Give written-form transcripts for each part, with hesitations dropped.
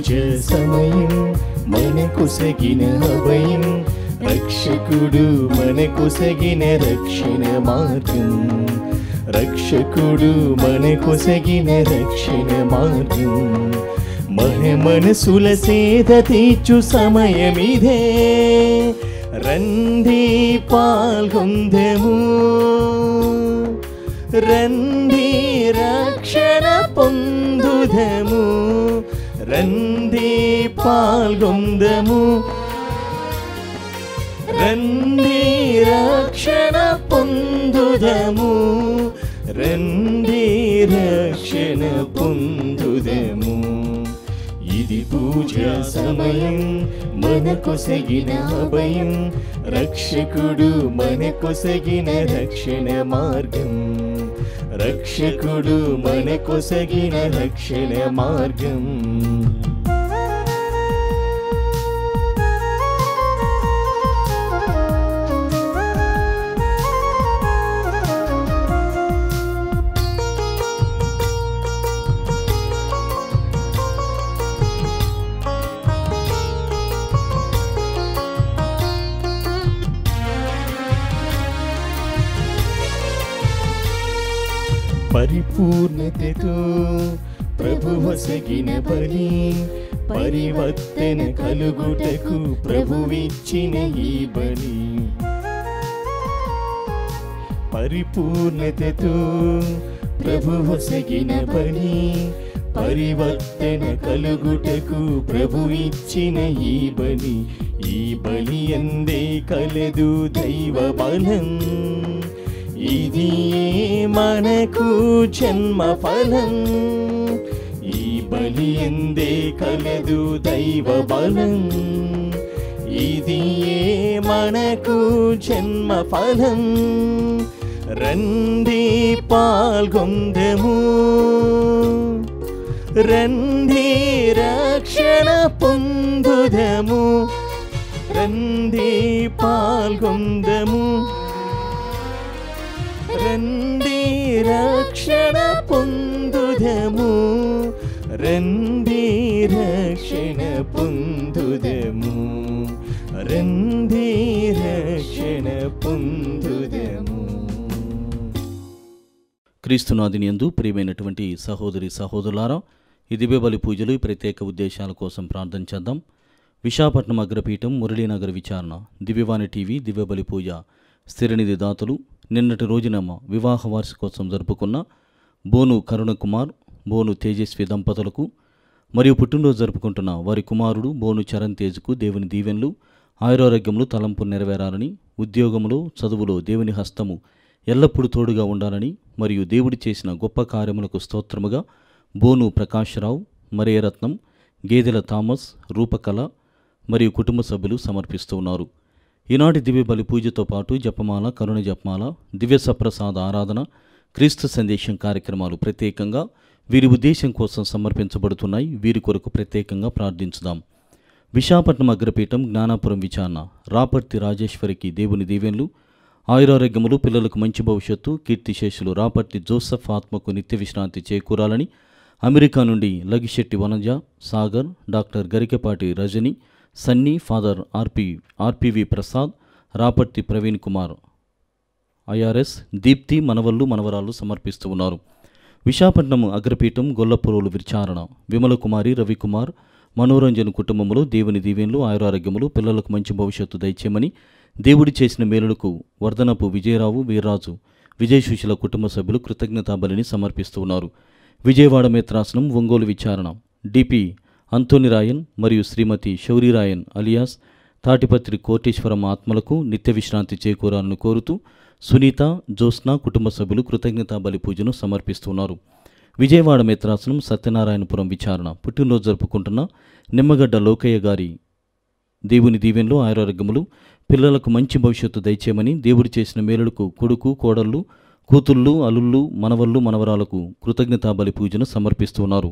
పూజ సమయం మనకొసగిన అభయం, రక్షకుడు మనకొసగిన రక్షణ మార్గం, రక్షకుడు మనకొసగిన రక్షణ మార్గం. మన మనసుల సేద తీర్చు సమయమిదే, రండి పాల్గొందెము, రండి రక్షణ పొందుదము, రండి పాల్గొందము, రండి రక్షణ పొందుదము, రండి రక్షణ పొందుదము. ఇది పూజా సమయం మనకొసగిన అభయం, రక్షకుడు మనకొసగిన రక్షణ మార్గం, రక్షకుడు మనకొసగిన రక్షణ మార్గం. పరిపూర్ణతతో ప్రభువసగిన బలి, పరివర్తన కలుగుటకు ప్రభువిచ్చిన ఈ బలి. పరిపూర్ణతతో ప్రభువసగిన బలి, పరివర్తన కలుగుటకు ప్రభువిచ్చిన ఈ బలి. ఈ బలి అందే కలదు దైవ బలం, ఇది మనకు జన్మ ఫలం. ఈ బలి ఎందే కలదు దైవ బలం, ఇది మనకు జన్మ ఫలం. రండి పాల్గొందెము, రండి రక్షణ పొందుదము, రండి పాల్గొందము, రండి రక్షణ పొందుదము, రండి రక్షణ పొందుదము, రండి రక్షణ పొందుదము. క్రీస్తునాథుని యందు ప్రియమైనటువంటి సహోదరి సహోదరులారా, ఈ దివ్యబలి పూజలు ప్రత్యేక ఉద్దేశాల కోసం ప్రార్థన చేద్దాం. విశాఖపట్నం అగ్రపీఠం మురళీనగర్ విచారణ దివ్యవాణి టీవీ దివ్యబలి పూజ స్థిరనిధి దాతలు నిన్నటి రోజున వివాహ వార్షికోత్సవం జరుపుకున్న బోను కరుణకుమార్, బోను తేజస్వి దంపతులకు మరియు పుట్టినరోజు జరుపుకుంటున్న వారి కుమారుడు బోను చరణ్ తేజ్కు దేవుని దీవెనలు, ఆయురారోగ్యములు, తలంపులు నెరవేరాలని, ఉద్యోగములో చదువులో దేవుని హస్తము ఎల్లప్పుడూ తోడుగా ఉండాలని మరియు దేవుడి చేసిన గొప్ప కార్యములకు స్తోత్రముగా బోను ప్రకాశ్రావు, మరియరత్నం, గేదెల థామస్, రూపకళ మరియు కుటుంబ సభ్యులు సమర్పిస్తూ ఉన్నారు. ఈనాటి దివ్య బలి పూజతో పాటు జపమాల, కరుణ జపమాల, దివ్య సప్రసాద ఆరాధన, క్రీస్తు సందేశం కార్యక్రమాలు ప్రత్యేకంగా వీరి ఉద్దేశం కోసం సమర్పించబడుతున్నాయి. వీరి కొరకు ప్రత్యేకంగా ప్రార్థించుదాం. విశాఖపట్నం అగ్రపీఠం జ్ఞానాపురం విచారణ రాపర్తి రాజేశ్వరికి దేవుని దీవెనలు, ఆయురారోగ్యములు, పిల్లలకు మంచి భవిష్యత్తు, కీర్తిశేషులు రాపర్తి జోసెఫ్ ఆత్మకు నిత్య విశ్రాంతి చేకూరాలని, అమెరికా నుండి Lagishetti Vanaja, Sagar, doctor Garikapati Rajani, Sunny, father RPV Prasad, Raparthi Praveen Kumar, IRS, Deepti మనవళ్ళు మనవరాలు సమర్పిస్తూ ఉన్నారు. విశాఖపట్నం అగ్రపీఠం గొల్లపురోలు విచారణ విమల కుమారి, రవికుమార్, మనోరంజన్ కుటుంబంలో దేవుని దీవెనలు, ఆయురారోగ్యములు, పిల్లలకు మంచి భవిష్యత్తు దయచేయమని, దేవుడి చేసిన మేలులకు వర్ధనపు విజయరావు, వీర్రాజు, విజయశుశిల కుటుంబ సభ్యులు కృతజ్ఞతాబలిని సమర్పిస్తూ ఉన్నారు. విజయవాడ మేత్రాసనం ఒంగోలు విచారణ డిపి అంతోనిరాయన్ మరియు శ్రీమతి శౌరీరాయన్ అలియాస్ తాటిపత్రి కోటేశ్వరం ఆత్మలకు నిత్య విశ్రాంతి చేకూరాలని కోరుతూ సునీత, జ్యోత్స్న కుటుంబ సభ్యులు కృతజ్ఞతాబలి పూజను సమర్పిస్తున్నారు. విజయవాడ మేత్రాసనం సత్యనారాయణపురం విచారణ పుట్టినరోజు జరుపుకుంటున్న నిమ్మగడ్డ లోకయ్య గారి దేవుని దీవెనలు, ఆయురారోగ్యములు, పిల్లలకు మంచి భవిష్యత్తు దయచేయమని, దేవుడు చేసిన మేలులకు కొడుకు, కోడళ్ళు, కూతుళ్ళు, అల్లుళ్ళు, మనవళ్ళు, మనవరాలకు కృతజ్ఞతాబలి పూజను సమర్పిస్తున్నారు.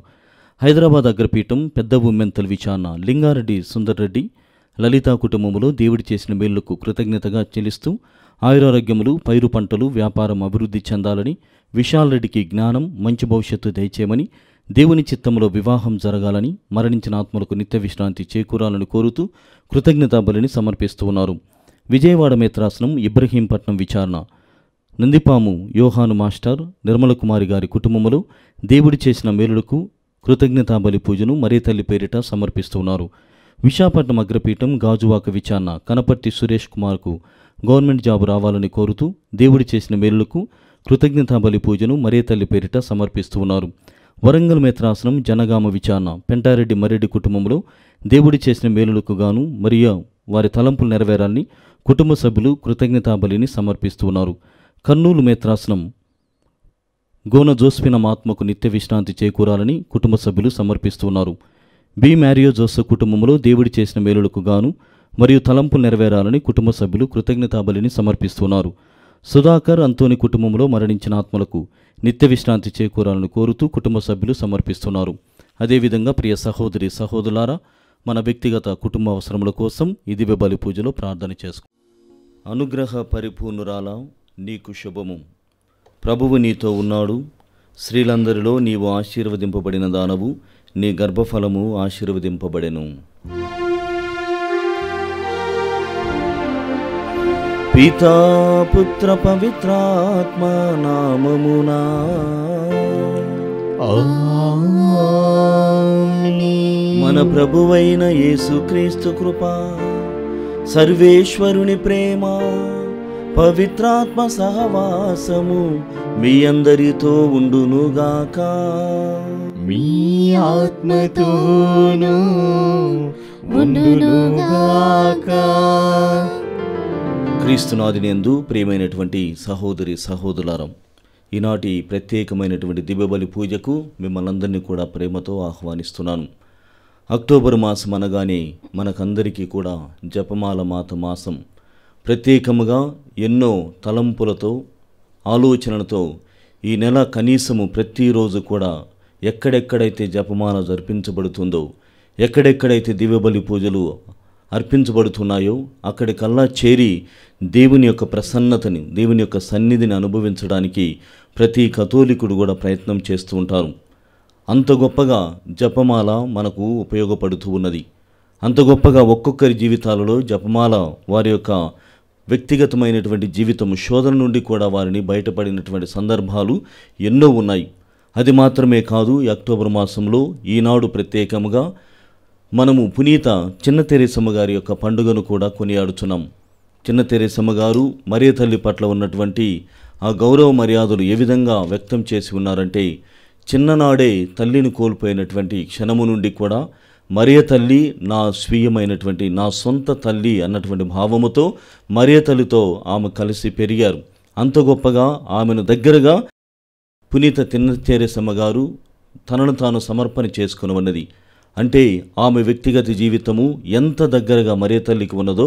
హైదరాబాద్ అగ్రపీఠం పెద్ద ఉమ్మెంతల్ విచారణ లింగారెడ్డి సుందర్రెడ్డి, లలిత కుటుంబములో దేవుడి చేసిన మేలులకు కృతజ్ఞతగా చెల్లిస్తూ ఆయురారోగ్యములు, పైరు పంటలు, వ్యాపారం అభివృద్ధి చెందాలని, విశాల్ రెడ్డికి జ్ఞానం, మంచి భవిష్యత్తు దయచేయమని, దేవుని చిత్తంలో వివాహం జరగాలని, మరణించిన ఆత్మలకు నిత్య విశ్రాంతి చేకూరాలని కోరుతూ కృతజ్ఞతా బలిని సమర్పిస్తూ ఉన్నారు. విజయవాడ మేత్రాసనం ఇబ్రహీంపట్నం విచారణ నందిపాము యోహాను మాస్టర్ నిర్మల కుమారి గారి కుటుంబములో దేవుడి చేసిన మేలులకు కృతజ్ఞతా బలి పూజను మరీ తల్లి పేరిట సమర్పిస్తున్నారు. విశాఖపట్నం అగ్రపీఠం గాజువాక విచారణ కనపర్తి సురేష్ కుమార్కు గవర్నమెంట్ జాబు రావాలని కోరుతూ దేవుడి చేసిన మేలులకు కృతజ్ఞతా బలి పూజను మరీ తల్లి పేరిట సమర్పిస్తున్నారు. వరంగల్ మేత్రాసనం జనగామ విచారణ పెంటారెడ్డి మరెడ్డి కుటుంబంలో దేవుడి చేసిన మేలులకు గాను మరియు వారి తలంపులు నెరవేరాలని కుటుంబ సభ్యులు కృతజ్ఞతా బలిని సమర్పిస్తున్నారు. కర్నూలు మేత్రాసనం గోన జోస్పినం ఆత్మకు నిత్య విశ్రాంతి చేకూరాలని కుటుంబ సభ్యులు సమర్పిస్తున్నారు. బి మ్యారియో జోసెఫ్ కుటుంబంలో దేవుడి చేసిన మేలులకు గాను మరియు తలంపులు నెరవేరాలని కుటుంబ సభ్యులు కృతజ్ఞతా బలిని సమర్పిస్తున్నారు. సుధాకర్ అంతోని కుటుంబంలో మరణించిన ఆత్మలకు నిత్య విశ్రాంతి చేకూరాలని కోరుతూ కుటుంబ సభ్యులు సమర్పిస్తున్నారు. అదేవిధంగా ప్రియ సహోదరి సహోదరులారా, మన వ్యక్తిగత కుటుంబ అవసరముల కోసం ఈ దివ్య బలి పూజలో ప్రార్థన చేసుకో. అనుగ్రహ పరిపూర్ణురాల నీకు శుభము. ప్రభువు నీతో ఉన్నాడు. స్త్రీలందరిలో నీవు ఆశీర్వదింపబడిన దానవు, నీ గర్భఫలము ఆశీర్వదింపబడెను. పితా పుత్ర పవిత్రాత్మ నామమునా మన ప్రభువైన యేసుక్రీస్తు కృప, సర్వేశ్వరుని ప్రేమ, పవిత్రాత్మ సహవాసము మీ అందరితో ఉండునుగాక. మీ ఆత్మతోనూ ఉండునుగాక. క్రీస్తునాథునియందు ప్రియమైనటువంటి సహోదరి సహోదరులారా, ఈనాటి ప్రత్యేకమైనటువంటి దివ్యబలి పూజకు మిమ్మల్ని అందరినీ కూడా ప్రేమతో ఆహ్వానిస్తున్నాను. అక్టోబర్ మాసం అనగానే మనకందరికీ కూడా జపమాల మాత మాసం. ప్రత్యేకముగా ఎన్నో తలంపులతో ఆలోచనలతో ఈ నెల కనీసము ప్రతిరోజు కూడా ఎక్కడెక్కడైతే జపమాల జరిపించబడుతుందో, ఎక్కడెక్కడైతే దివ్యబలి పూజలు అర్పించబడుతున్నాయో అక్కడికల్లా చేరి దేవుని యొక్క ప్రసన్నతని, దేవుని యొక్క సన్నిధిని అనుభవించడానికి ప్రతి కథోలికుడు కూడా ప్రయత్నం చేస్తూ ఉంటారు. అంత గొప్పగా జపమాల మనకు ఉపయోగపడుతూ ఉన్నది. అంత గొప్పగా ఒక్కొక్కరి జీవితాలలో జపమాల వారి యొక్క వ్యక్తిగతమైనటువంటి జీవితం శోధన నుండి కూడా వారిని బయటపడినటువంటి సందర్భాలు ఎన్నో ఉన్నాయి. అది మాత్రమే కాదు, ఈ అక్టోబర్ మాసంలో ఈనాడు ప్రత్యేకముగా మనము పునీత చిన్న తెరేసమ్మ గారి యొక్క పండుగను కూడా కొనియాడుచున్నాం. చిన్న తెరేసమ్మ గారు మరియ తల్లి పట్ల ఉన్నటువంటి ఆ గౌరవ మర్యాదలు ఏ విధంగా వ్యక్తం చేసి ఉన్నారంటే, చిన్ననాడే తల్లిని కోల్పోయినటువంటి క్షణము నుండి కూడా మరియ తల్లి నా స్వీయమైనటువంటి నా సొంత తల్లి అన్నటువంటి భావముతో మరియ తల్లితో ఆమె కలిసి పెరిగారు. అంత గొప్పగా ఆమెను దగ్గరగా పునీత చిన్న తెరేసమ్మ గారు తనను తాను సమర్పణ చేసుకుని ఉన్నది. అంటే ఆమె వ్యక్తిగత జీవితము ఎంత దగ్గరగా మరియ తల్లికి ఉన్నదో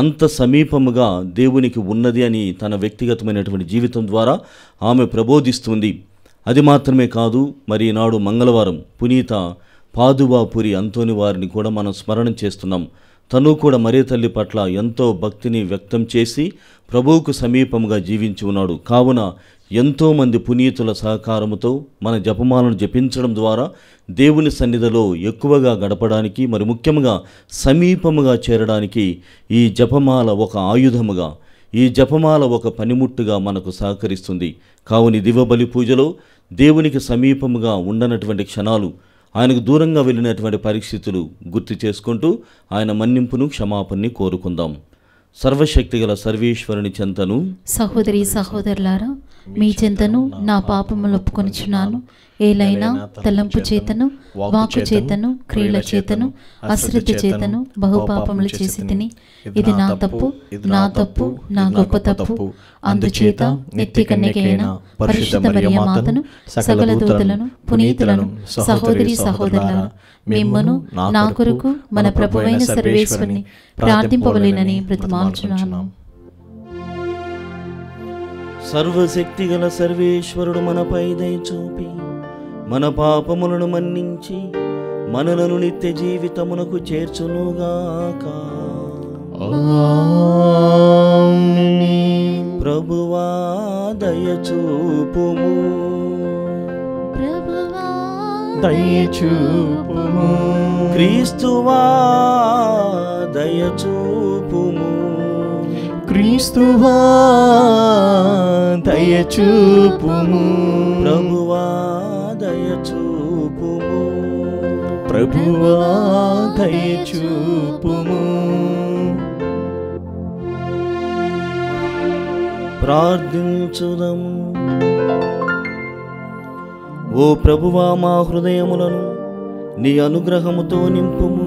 అంత సమీపముగా దేవునికి ఉన్నది అని తన వ్యక్తిగతమైనటువంటి జీవితం ద్వారా ఆమె ప్రబోధిస్తుంది. అది మాత్రమే కాదు, మరి ఈనాడు మంగళవారం పునీత పాదువాపురి అంతోని వారిని కూడా మనం స్మరణ చేస్తున్నాం. తను కూడా మరియ తల్లి పట్ల ఎంతో భక్తిని వ్యక్తం చేసి ప్రభువుకు సమీపముగా జీవించి ఉన్నాడు. కావున ఎంతోమంది పునీతుల సహకారముతో మన జపమాలను జపించడం ద్వారా దేవుని సన్నిధిలో ఎక్కువగా గడపడానికి, మరి ముఖ్యంగా సమీపముగా చేరడానికి ఈ జపమాల ఒక ఆయుధముగా, ఈ జపమాల ఒక పనిముట్టుగా మనకు సహకరిస్తుంది. కావున దివ్యబలి పూజలో దేవునికి సమీపముగా ఉండనటువంటి క్షణాలు, ఆయనకు దూరంగా వెళ్ళినటువంటి పరిస్థితులు గుర్తు చేసుకుంటూ ఆయన మన్నింపును క్షమాపణని కోరుకుందాం. సర్వశక్తిగల సర్వేశ్వరుని చెంతను సహోదరి సహోదరులారా, మీ చెంతను నా పాపములు ఒప్పుకొనుచున్నాను. ఏలైనా తలంపు చేతను, వాక్కు చేతను, క్రియల చేతను, అశ్రద్ధ చేతను బహుపాపములు చేసి తిని, ఇది నా తప్పు, నా తప్పు, నా గొప్ప తప్పు. అందుచేత నిత్య కన్యకైన పరిశుద్ధ మరియ మాతను, సకల దూతలను, పునీతులను, సహోదరి సహోదరులారా, మిమ్మును నా కొరకు మన ప్రభువైన సర్వేశ్వరుని ప్రార్థింపవలెనని బ్రతిమాలుచున్నాను. సర్వశక్తిగల సర్వేశ్వరుడు మనపై దయ చూపి మన పాపములను మన్నించి మనలను నిత్య జీవితమునకు చేర్చునుగాక. ప్రభువా దయ చూపుము. ప్రభువా దయచూపుము. క్రీస్తువా దయచూపుము. క్రీస్తువా దయచూపుము. ప్రభువా దయచూపుము. ప్రభువా దయచూపుము. ప్రార్థించుదము. ఓ ప్రభువా, మా హృదయములను నీ అనుగ్రహముతో నింపుము.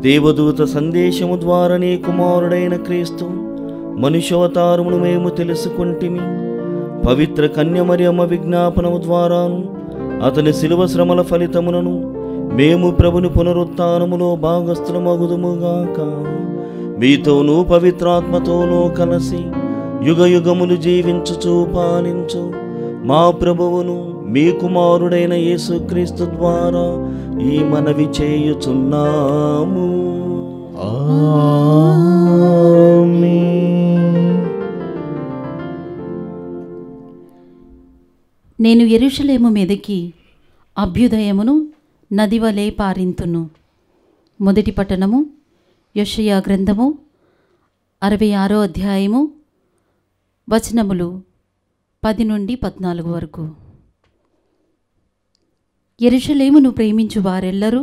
దేవదూత సందేశము ద్వారా నీ కుమారుడైన క్రీస్తు మనుష్యావతారమును మేము తెలుసుకుంటిమి. పవిత్ర కన్యమరియమ్మ విజ్ఞాపనము ద్వారాను అతని శిలువ శ్రమల ఫలితములను మేము ప్రభుని పునరుత్థానములో భాగస్థులమగుదుముగాక. మీతోనూ పవిత్రాత్మతోనూ కలిసి యుగయుగములు జీవించుచు పాలించు మా ప్రభువును మీ కుమారుడైన యేసుక్రీస్తు ద్వారా ఈ మనవి చేయుచున్నాము. నేను యెరూషలేము మీదకి అభ్యుదయమును నదివలే పారింతును. మొదటి పట్టణము యెషయా గ్రంథము 66వ అధ్యాయము వచనములు 10 నుండి 14 వరకు. యెరూషలేమును ప్రేమించు వారెల్లరూ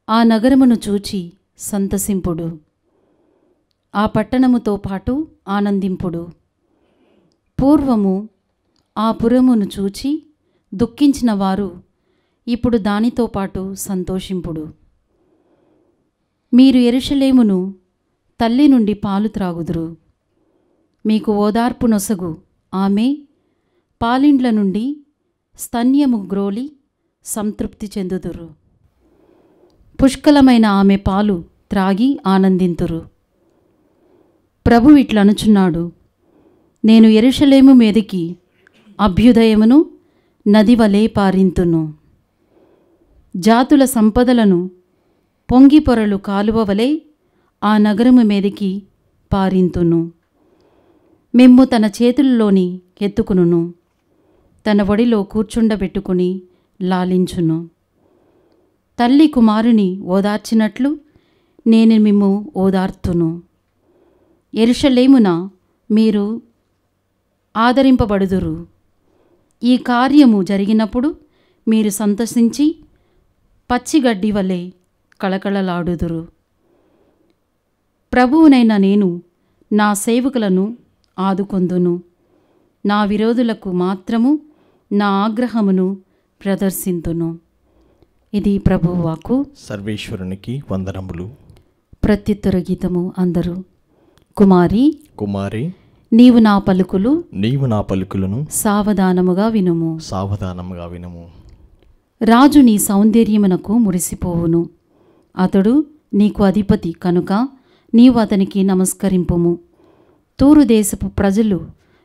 ఆ నగరమును చూచి సంతసింపుడు. ఆ పట్టణముతో పాటు ఆనందింపుడు. పూర్వము ఆ పురమును చూచి దుఃఖించిన వారు ఇప్పుడు దానితో పాటు సంతోషింపుడు. మీరు యెరూషలేమును తల్లి నుండి పాలు త్రాగుదురు. మీకు ఓదార్పు నొసగు ఆమె పాలిండ్ల నుండి స్తన్యము గ్రోలి సంతృప్తి చెందుదురు. పుష్కలమైన ఆమె పాలు త్రాగి ఆనందింతురు. ప్రభు ఇట్లనుచున్నాడు, నేను యెరూషలేము మీదికి అభ్యుదయమును నదివలే పారింతును. జాతుల సంపదలను పొంగిపొరలు కాలువ వలె ఆ నగరము మీదికి పారింతును. మిమ్ము తన చేతుల్లోని ఎత్తుకును, తన ఒడిలో కూర్చుండబెట్టుకుని లాలించును. తల్లి కుమారుని ఓదార్చినట్లు నేను మిమ్ము ఓదార్తును. యెరూషలేమున మీరు ఆదరింపబడుదురు. ఈ కార్యము జరిగినప్పుడు మీరు సంతసించి పచ్చిగడ్డి వలె కళకళలాడుదురు. ప్రభువునైన నేను నా సేవకులను ఆదుకొందును. నా విరోధులకు మాత్రము నా ఆగ్రహమును ప్రదర్శింతును. ఇది ప్రభువు వాక్కు. సర్వేశ్వరునికి వందనములు. ప్రత్యుత్తర గీతము. అందరూ కుమారి కుమారి, నీవు నా పలుకులు నీవు నా పలుకులను సావధానముగా వినుము. సావధానముగా వినుము. రాజు నీ సౌందర్యమునకు మురిసిపోవును. అతడు నీకు అధిపతి కనుక నీవు అతనికి నమస్కరింపుము. తూరు దేశపు ప్రజలు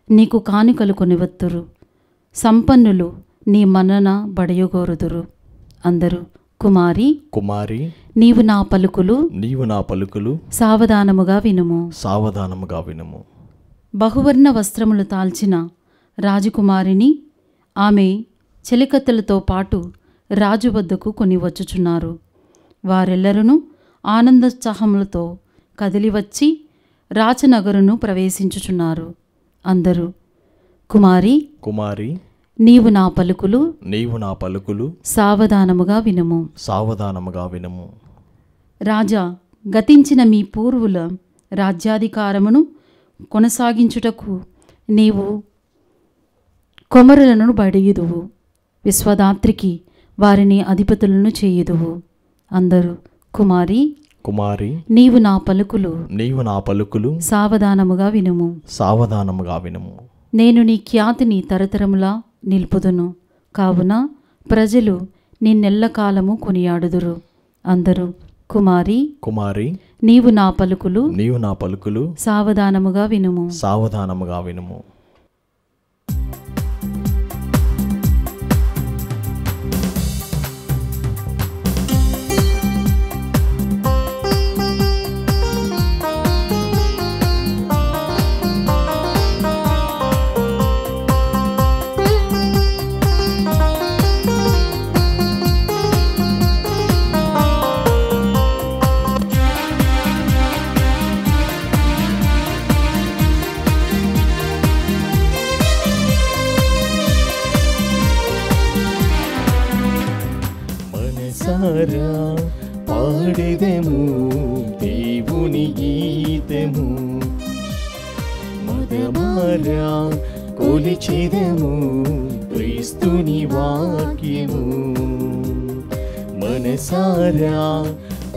నీకు కానుకలు కొనివత్తురు. సంపన్నులు నీ మన్నన బడయగోరుదురు. అందరూ కుమారి కుమారి, నీవు నా పలుకులు నీవు నా పలుకులు సావధానముగా వినుము. సావధానముగా వినుము. బహువర్ణ వస్త్రములు తాల్చిన రాజకుమారిని ఆమె చెలికత్తెలతో పాటు రాజు వద్దకు కొనివచ్చుచున్నారు. వారెల్లరూ ఆనందోత్సాహములతో కదిలివచ్చి రాచనగరును ప్రవేశించుచున్నారు. అందరూ కుమారి కుమారి, నీవు నా పలుకులు నీవు నా పలుకులు సావధానముగా వినుము. సావధానముగా వినుము. రాజా, గతించిన మీ పూర్వుల రాజ్యాధికారమును కొనసాగించుటకు నీవు కొమరులను బడియుదువు. విశ్వదాత్రికి వారిని అధిపతులను చేయుదువు. అందరూ కుమారి కుమారి, నీవు నా పలుకులు నీవు నా పలుకులు సావధానముగా వినుము. సావధానముగా వినుము. నేను నీ ఖ్యాతిని తరతరములా నిలుపుదును. కావున ప్రజలు నిన్నెల్లకాలము కొనియాడుదురు. అందరూ కుమారి కుమారి, నీవు నా పలుకులు నీవు నా పలుకులు సావధానముగా వినుము. సావధానముగా వినుము. మనసారా పాడెదము దేవుని గీతము, మదమారా కొలిచెదము క్రీస్తుని వాక్యము. మనసారా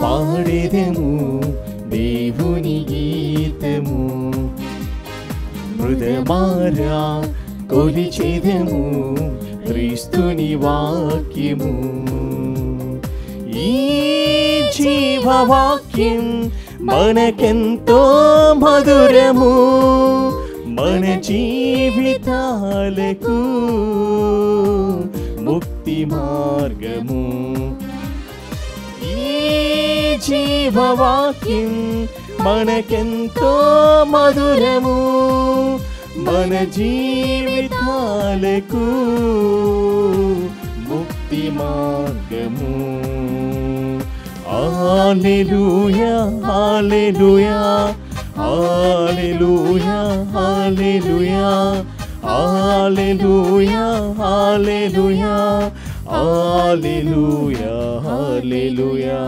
పాడెదము దేవుని గీతము, మృదమారా కొలిచెదము క్రీస్తుని వాక్యము. ఈ జీవవాక్యం మనకెంతో మధురము, మన జీవితాలకు ముక్తి మార్గము. ఈ జీవవాక్యం మనకెంతో మధురము, మన జీవితాలకు ముక్తి మార్గము. హల్లెలూయా హల్లెలూయా హల్లెలూయా హల్లెలూయా హల్లెలూయా హల్లెలూయా హల్లెలూయా హల్లెలూయా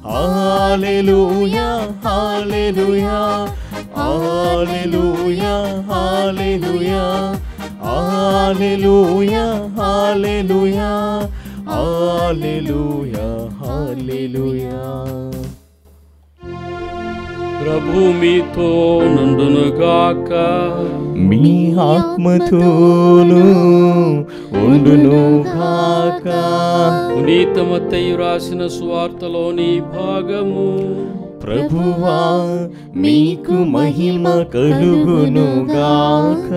హల్లెలూయా హల్లెలూయా హల్లెలూయా హల్లెలూయా హల్లెలూయా హల్లెలూయా హల్లెలూయా హల్లెలూయా. ప్రభు మీతో నుండునుగాక, మీ ఆత్మతోను ఉండునుగాక. పునీత మత్తయి రాసిన సువార్తలోని భాగము. ప్రభువా మీకు మహిమ కలుగునుగాక.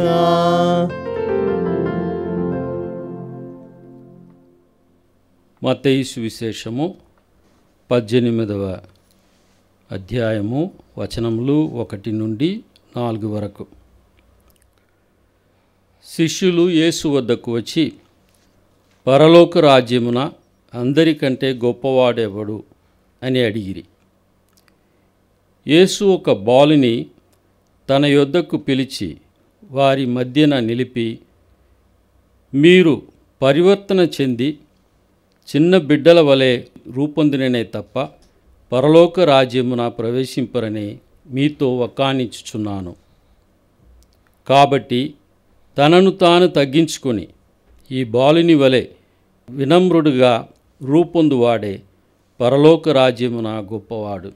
మత్తయి సువిశేషము 18వ అధ్యాయము వచనములు 1 నుండి 4 వరకు. శిష్యులు యేసు వద్దకు వచ్చి, పరలోక రాజ్యమున అందరికంటే గొప్పవాడెవడు అని అడిగిరి. యేసు ఒక బాలుని తన యొద్దకు పిలిచి వారి మధ్యన నిలిపి, మీరు పరివర్తన చెంది చిన్న బిడ్డల వలె రూపొందిననే తప్ప పరలోక రాజ్యమున ప్రవేశింపరని మీతో వక్కాణించుచున్నాను. కాబట్టి తనను తాను తగ్గించుకొని ఈ బాలుని వలె వినమ్రుడుగా రూపొందువాడే పరలోక రాజ్యమున గొప్పవాడు.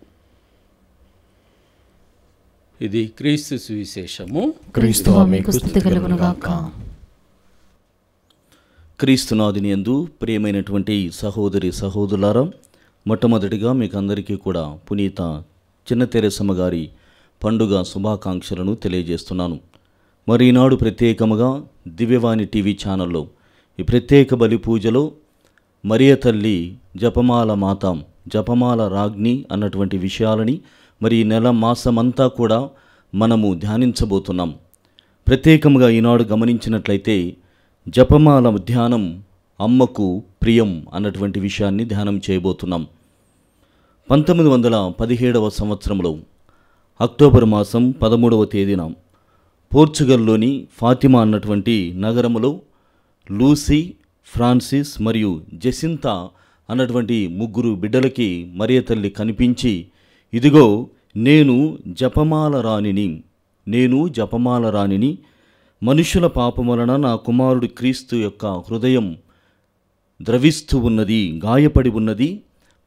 ఇది క్రీస్తు సువిశేషము. క్రీస్తువా మీకు స్తుతి కలుగునుగాక. క్రీస్తునాథుని యందు ప్రియమైనటువంటి సహోదరి సహోదరులారా, మొట్టమొదటిగా మీకు అందరికీ కూడా పునీత చిన్న తెరేసమ్మ గారి పండుగ శుభాకాంక్షలను తెలియజేస్తున్నాను. మరి ఈనాడు ప్రత్యేకముగా దివ్యవాణి టీవీ ఛానల్లో ఈ ప్రత్యేక బలి పూజలో మరియ తల్లి జపమాల మాతాం, జపమాల రాజ్ఞి అన్నటువంటి విషయాలని మరి ఈ నెల మాసమంతా కూడా మనము ధ్యానించబోతున్నాం. ప్రత్యేకముగా ఈనాడు గమనించినట్లయితే జపమాల ధ్యానం అమ్మకు ప్రియం అన్నటువంటి విషయాన్ని ధ్యానం చేయబోతున్నాం. 1917వ సంవత్సరంలో అక్టోబర్ మాసం 13వ తేదీన పోర్చుగల్లోని ఫాతిమా అన్నటువంటి నగరములో లూసీ, ఫ్రాన్సిస్ మరియు జెసింతా అన్నటువంటి 3 బిడ్డలకి మరియ తల్లి కనిపించి, ఇదిగో నేను జపమాల రాణిని, మనుషుల పాపం వలన నా కుమారుడు క్రీస్తు యొక్క హృదయం ద్రవిస్తూ ఉన్నది, గాయపడి ఉన్నది.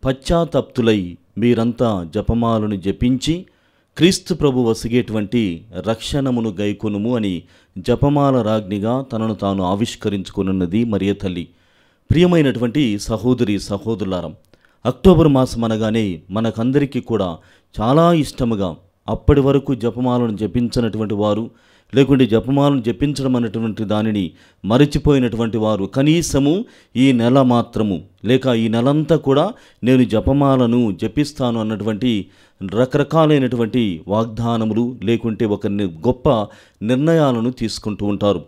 పశ్చాత్తప్తులై మీరంతా జపమాలను జపించి క్రీస్తు ప్రభు వసిగేటువంటి రక్షణమును గైకొనుము అని జపమాల రాజ్ఞిగా తనను తాను ఆవిష్కరించుకున్నది మరియ తల్లి. ప్రియమైనటువంటి సహోదరి సహోదరులారా, అక్టోబర్ మాసం అనగానే మనకందరికీ కూడా చాలా ఇష్టముగా, అప్పటి వరకు జపమాలను జపించినటువంటి వారు, లేకుంటే జపమాలను జపించడం అనేటువంటి దానిని మరచిపోయినటువంటి వారు కనీసము ఈ నెల మాత్రము లేక ఈ నెలంతా కూడా నేను జపమాలను జపిస్తాను అన్నటువంటి రకరకాలైనటువంటి వాగ్దానములు లేకుంటే ఒక గొప్ప నిర్ణయాలను తీసుకుంటూ ఉంటారు.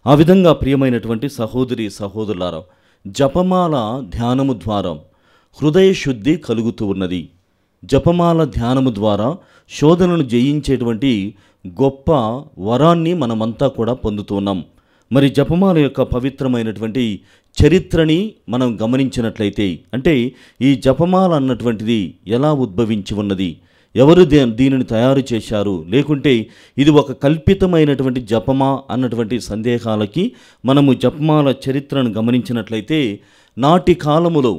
ఆ విధంగా ప్రియమైనటువంటి సహోదరి సహోదరులారా, జపమాల ధ్యానము ద్వారా హృదయ శుద్ధి కలుగుతూ ఉన్నది. జపమాల ధ్యానము ద్వారా శోధనను జయించేటువంటి గొప్ప వరాన్ని మనమంతా కూడా పొందుతున్నాం. మరి జపమాల యొక్క పవిత్రమైనటువంటి చరిత్రని మనం గమనించినట్లయితే, అంటే ఈ జపమాల అన్నటువంటిది ఎలా ఉద్భవించి ఉన్నది, ఎవరు దీనిని తయారు చేశారు, లేకుంటే ఇది ఒక కల్పితమైనటువంటి జపమా అన్నటువంటి సందేహాలకి మనము జపమాల చరిత్రను గమనించినట్లయితే, నాటి కాలములో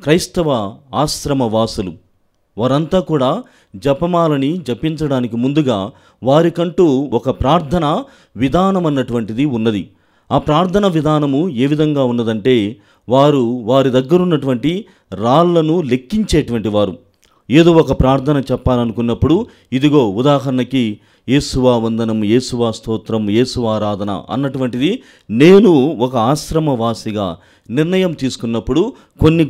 క్రైస్తవ ఆశ్రమ వాసులు వారంతా కూడా జపమాలని జపించడానికి ముందుగా వారికంటూ ఒక ప్రార్థన విధానం అన్నటువంటిది ఉన్నది. ఆ ప్రార్థన విధానము ఏ విధంగా ఉన్నదంటే, వారి దగ్గరున్నటువంటి రాళ్లను లెక్కించేటువంటి వారు. ఏదో ఒక ప్రార్థన చెప్పాలనుకున్నప్పుడు, ఇదిగో ఉదాహరణకి యేసువా వందనం, యేసువా స్తోత్రం, యేసువా ఆరాధన అన్నటువంటిది నేను ఒక ఆశ్రమవాసిగా నిర్ణయం తీసుకున్నప్పుడు కొన్ని